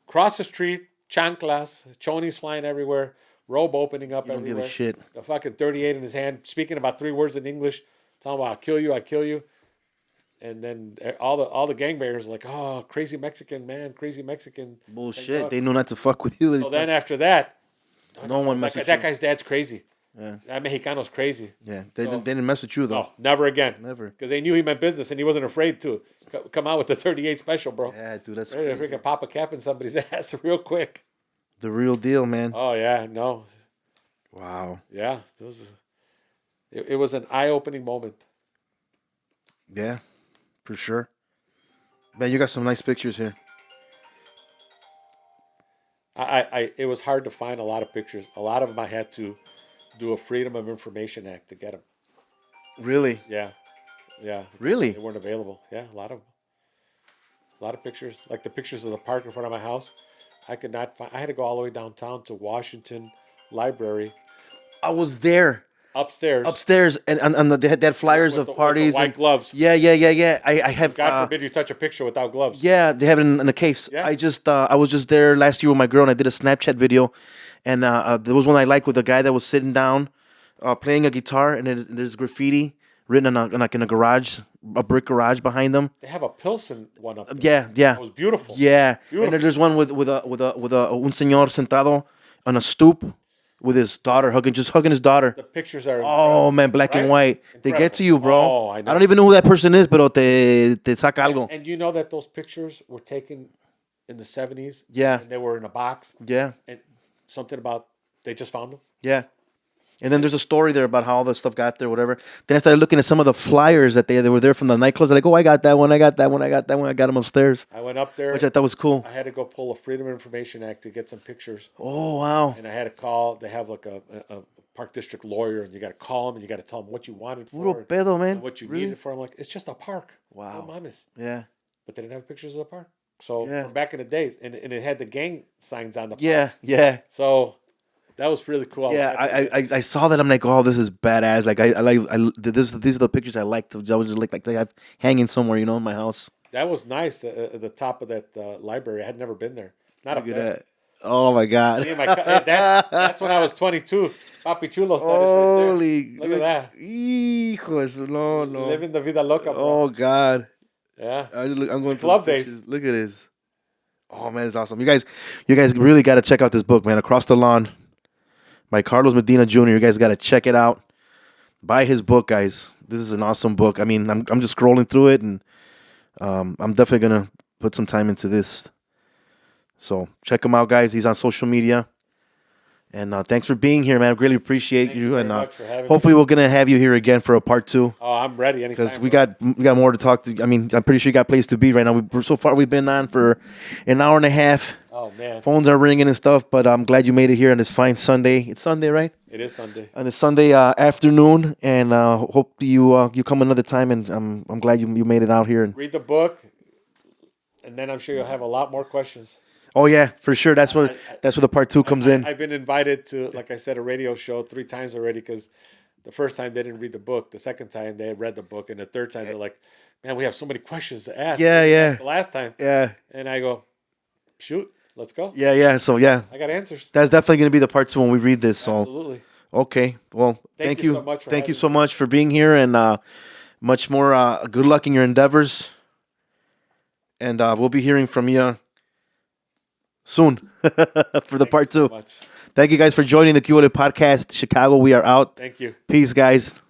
across the street, chanclas, chonies flying everywhere, robe opening up don't everywhere. give a shit. The fucking 38 in his hand, speaking about 3 words in English, talking about, I kill you. And then all the gangbangers are like, oh, crazy Mexican, man, crazy Mexican. Bullshit. They knew not to fuck with you. So then after that, no one messed with that you. guy's dad's crazy. Yeah. That Mexicano's crazy. Yeah. They didn't mess with you, though. No, never again. Never. Because they knew he meant business and he wasn't afraid to come out with the 38 special, bro. Yeah, dude, that's Ready to crazy. freaking pop a cap in somebody's ass real quick. The real deal, man. Oh, yeah, no. Wow. Yeah, it was an eye-opening moment. Yeah, for sure. Man, you got some nice pictures here. It was hard to find a lot of pictures. A lot of them I had to do a Freedom of Information Act to get them. Really? Yeah. Really? They weren't available. Yeah, a lot of pictures. Like the pictures of the park in front of my house. I could not find. I had to go all the way downtown to Washington Library. I was there. Upstairs. And they had flyers of parties. With the white gloves. Yeah. I have. God forbid you touch a picture without gloves. Yeah, they have it in a case. Yeah. I was just there last year with my girl, and I did a Snapchat video, and there was one I liked with a guy that was sitting down, playing a guitar, and there's graffiti written in a garage, a brick garage behind them. They have a Pilsen one up there. Yeah. It was beautiful. Yeah, Beautiful. and then there's one with un señor sentado on a stoop with his daughter hugging his daughter. The pictures are. Oh man, black and white. They get to you, bro. Oh, I know. don't even know who that person is, pero te saca algo. And you know that those pictures were taken in the 70s? Yeah. And they were in a box? Yeah. And something about they just found them? Yeah. And then there's a story there about how all the stuff got there, whatever. Then I started looking at some of the flyers that they were there from the nightclubs. I'm like, oh, I got that one. I got them upstairs, I went up there. which I thought was cool. I had to go pull a Freedom of Information Act to get some pictures. Oh, wow. And I had to call. They have like a park district lawyer, and you got to call them, and you got to tell them what you wanted for Puro it, pedo, man. and what you Really? needed for. I'm like, it's just a park. Wow. No mames. Yeah. But they didn't have pictures of the park. So Yeah. from back in the days, and it had the gang signs on the park. Yeah. So that was really cool. Yeah, I saw that. I'm like, oh, this is badass. Like, these are the pictures I liked. I was just like they have hanging somewhere, in my house. That was nice at the top of that library. I had never been there. Not up Look at there. that. Oh my God. Me and my that's when I was 22. Papi Chulo started right Holy. there. Look at that. Hijos, no. Living the vida loca, bro. Oh God. Yeah. I'm going Club through the days. pictures. Look at this. Oh man, it's awesome. You guys really got to check out this book, man. Across the Lawn by Carlos Medina Jr. You guys got to check it out. Buy his book, guys. This is an awesome book. I mean, I'm just scrolling through it, and I'm definitely gonna put some time into this. So check him out, guys. He's on social media. And thanks for being here, man. I really appreciate Thank you. you And very much for having hopefully me. we're gonna have you here again for a part 2. Oh, I'm ready anytime. Because we bro. got more to talk to. I mean, I'm pretty sure you got a place to be right now. So far we've been on for an hour and a half. Oh man. Phones are ringing and stuff, but I'm glad you made it here on this fine Sunday. It's Sunday, right? It is Sunday. On this Sunday afternoon, and hope you come another time. And I'm glad you made it out here. And Read the book, and then I'm sure you'll have a lot more questions. oh yeah, for sure. That's where the part 2 comes in. I've been invited to, like I said, a radio show 3 times already because the first time they didn't read the book, the second time they read the book, and the third time they're like, "Man, we have so many questions to ask." Yeah. The last time, Yeah. and I go, "Shoot, let's go." Yeah. So yeah, I got answers. that's definitely gonna be the part 2 when we read this. So Absolutely. okay, well, Thank you so much for thank you having so much for being here, and much more good luck in your endeavors. And we'll be hearing from you soon for the part 2. So much. Thank you guys for joining the QVOLEPodcast. Chicago, we are out. Thank you. Peace, guys.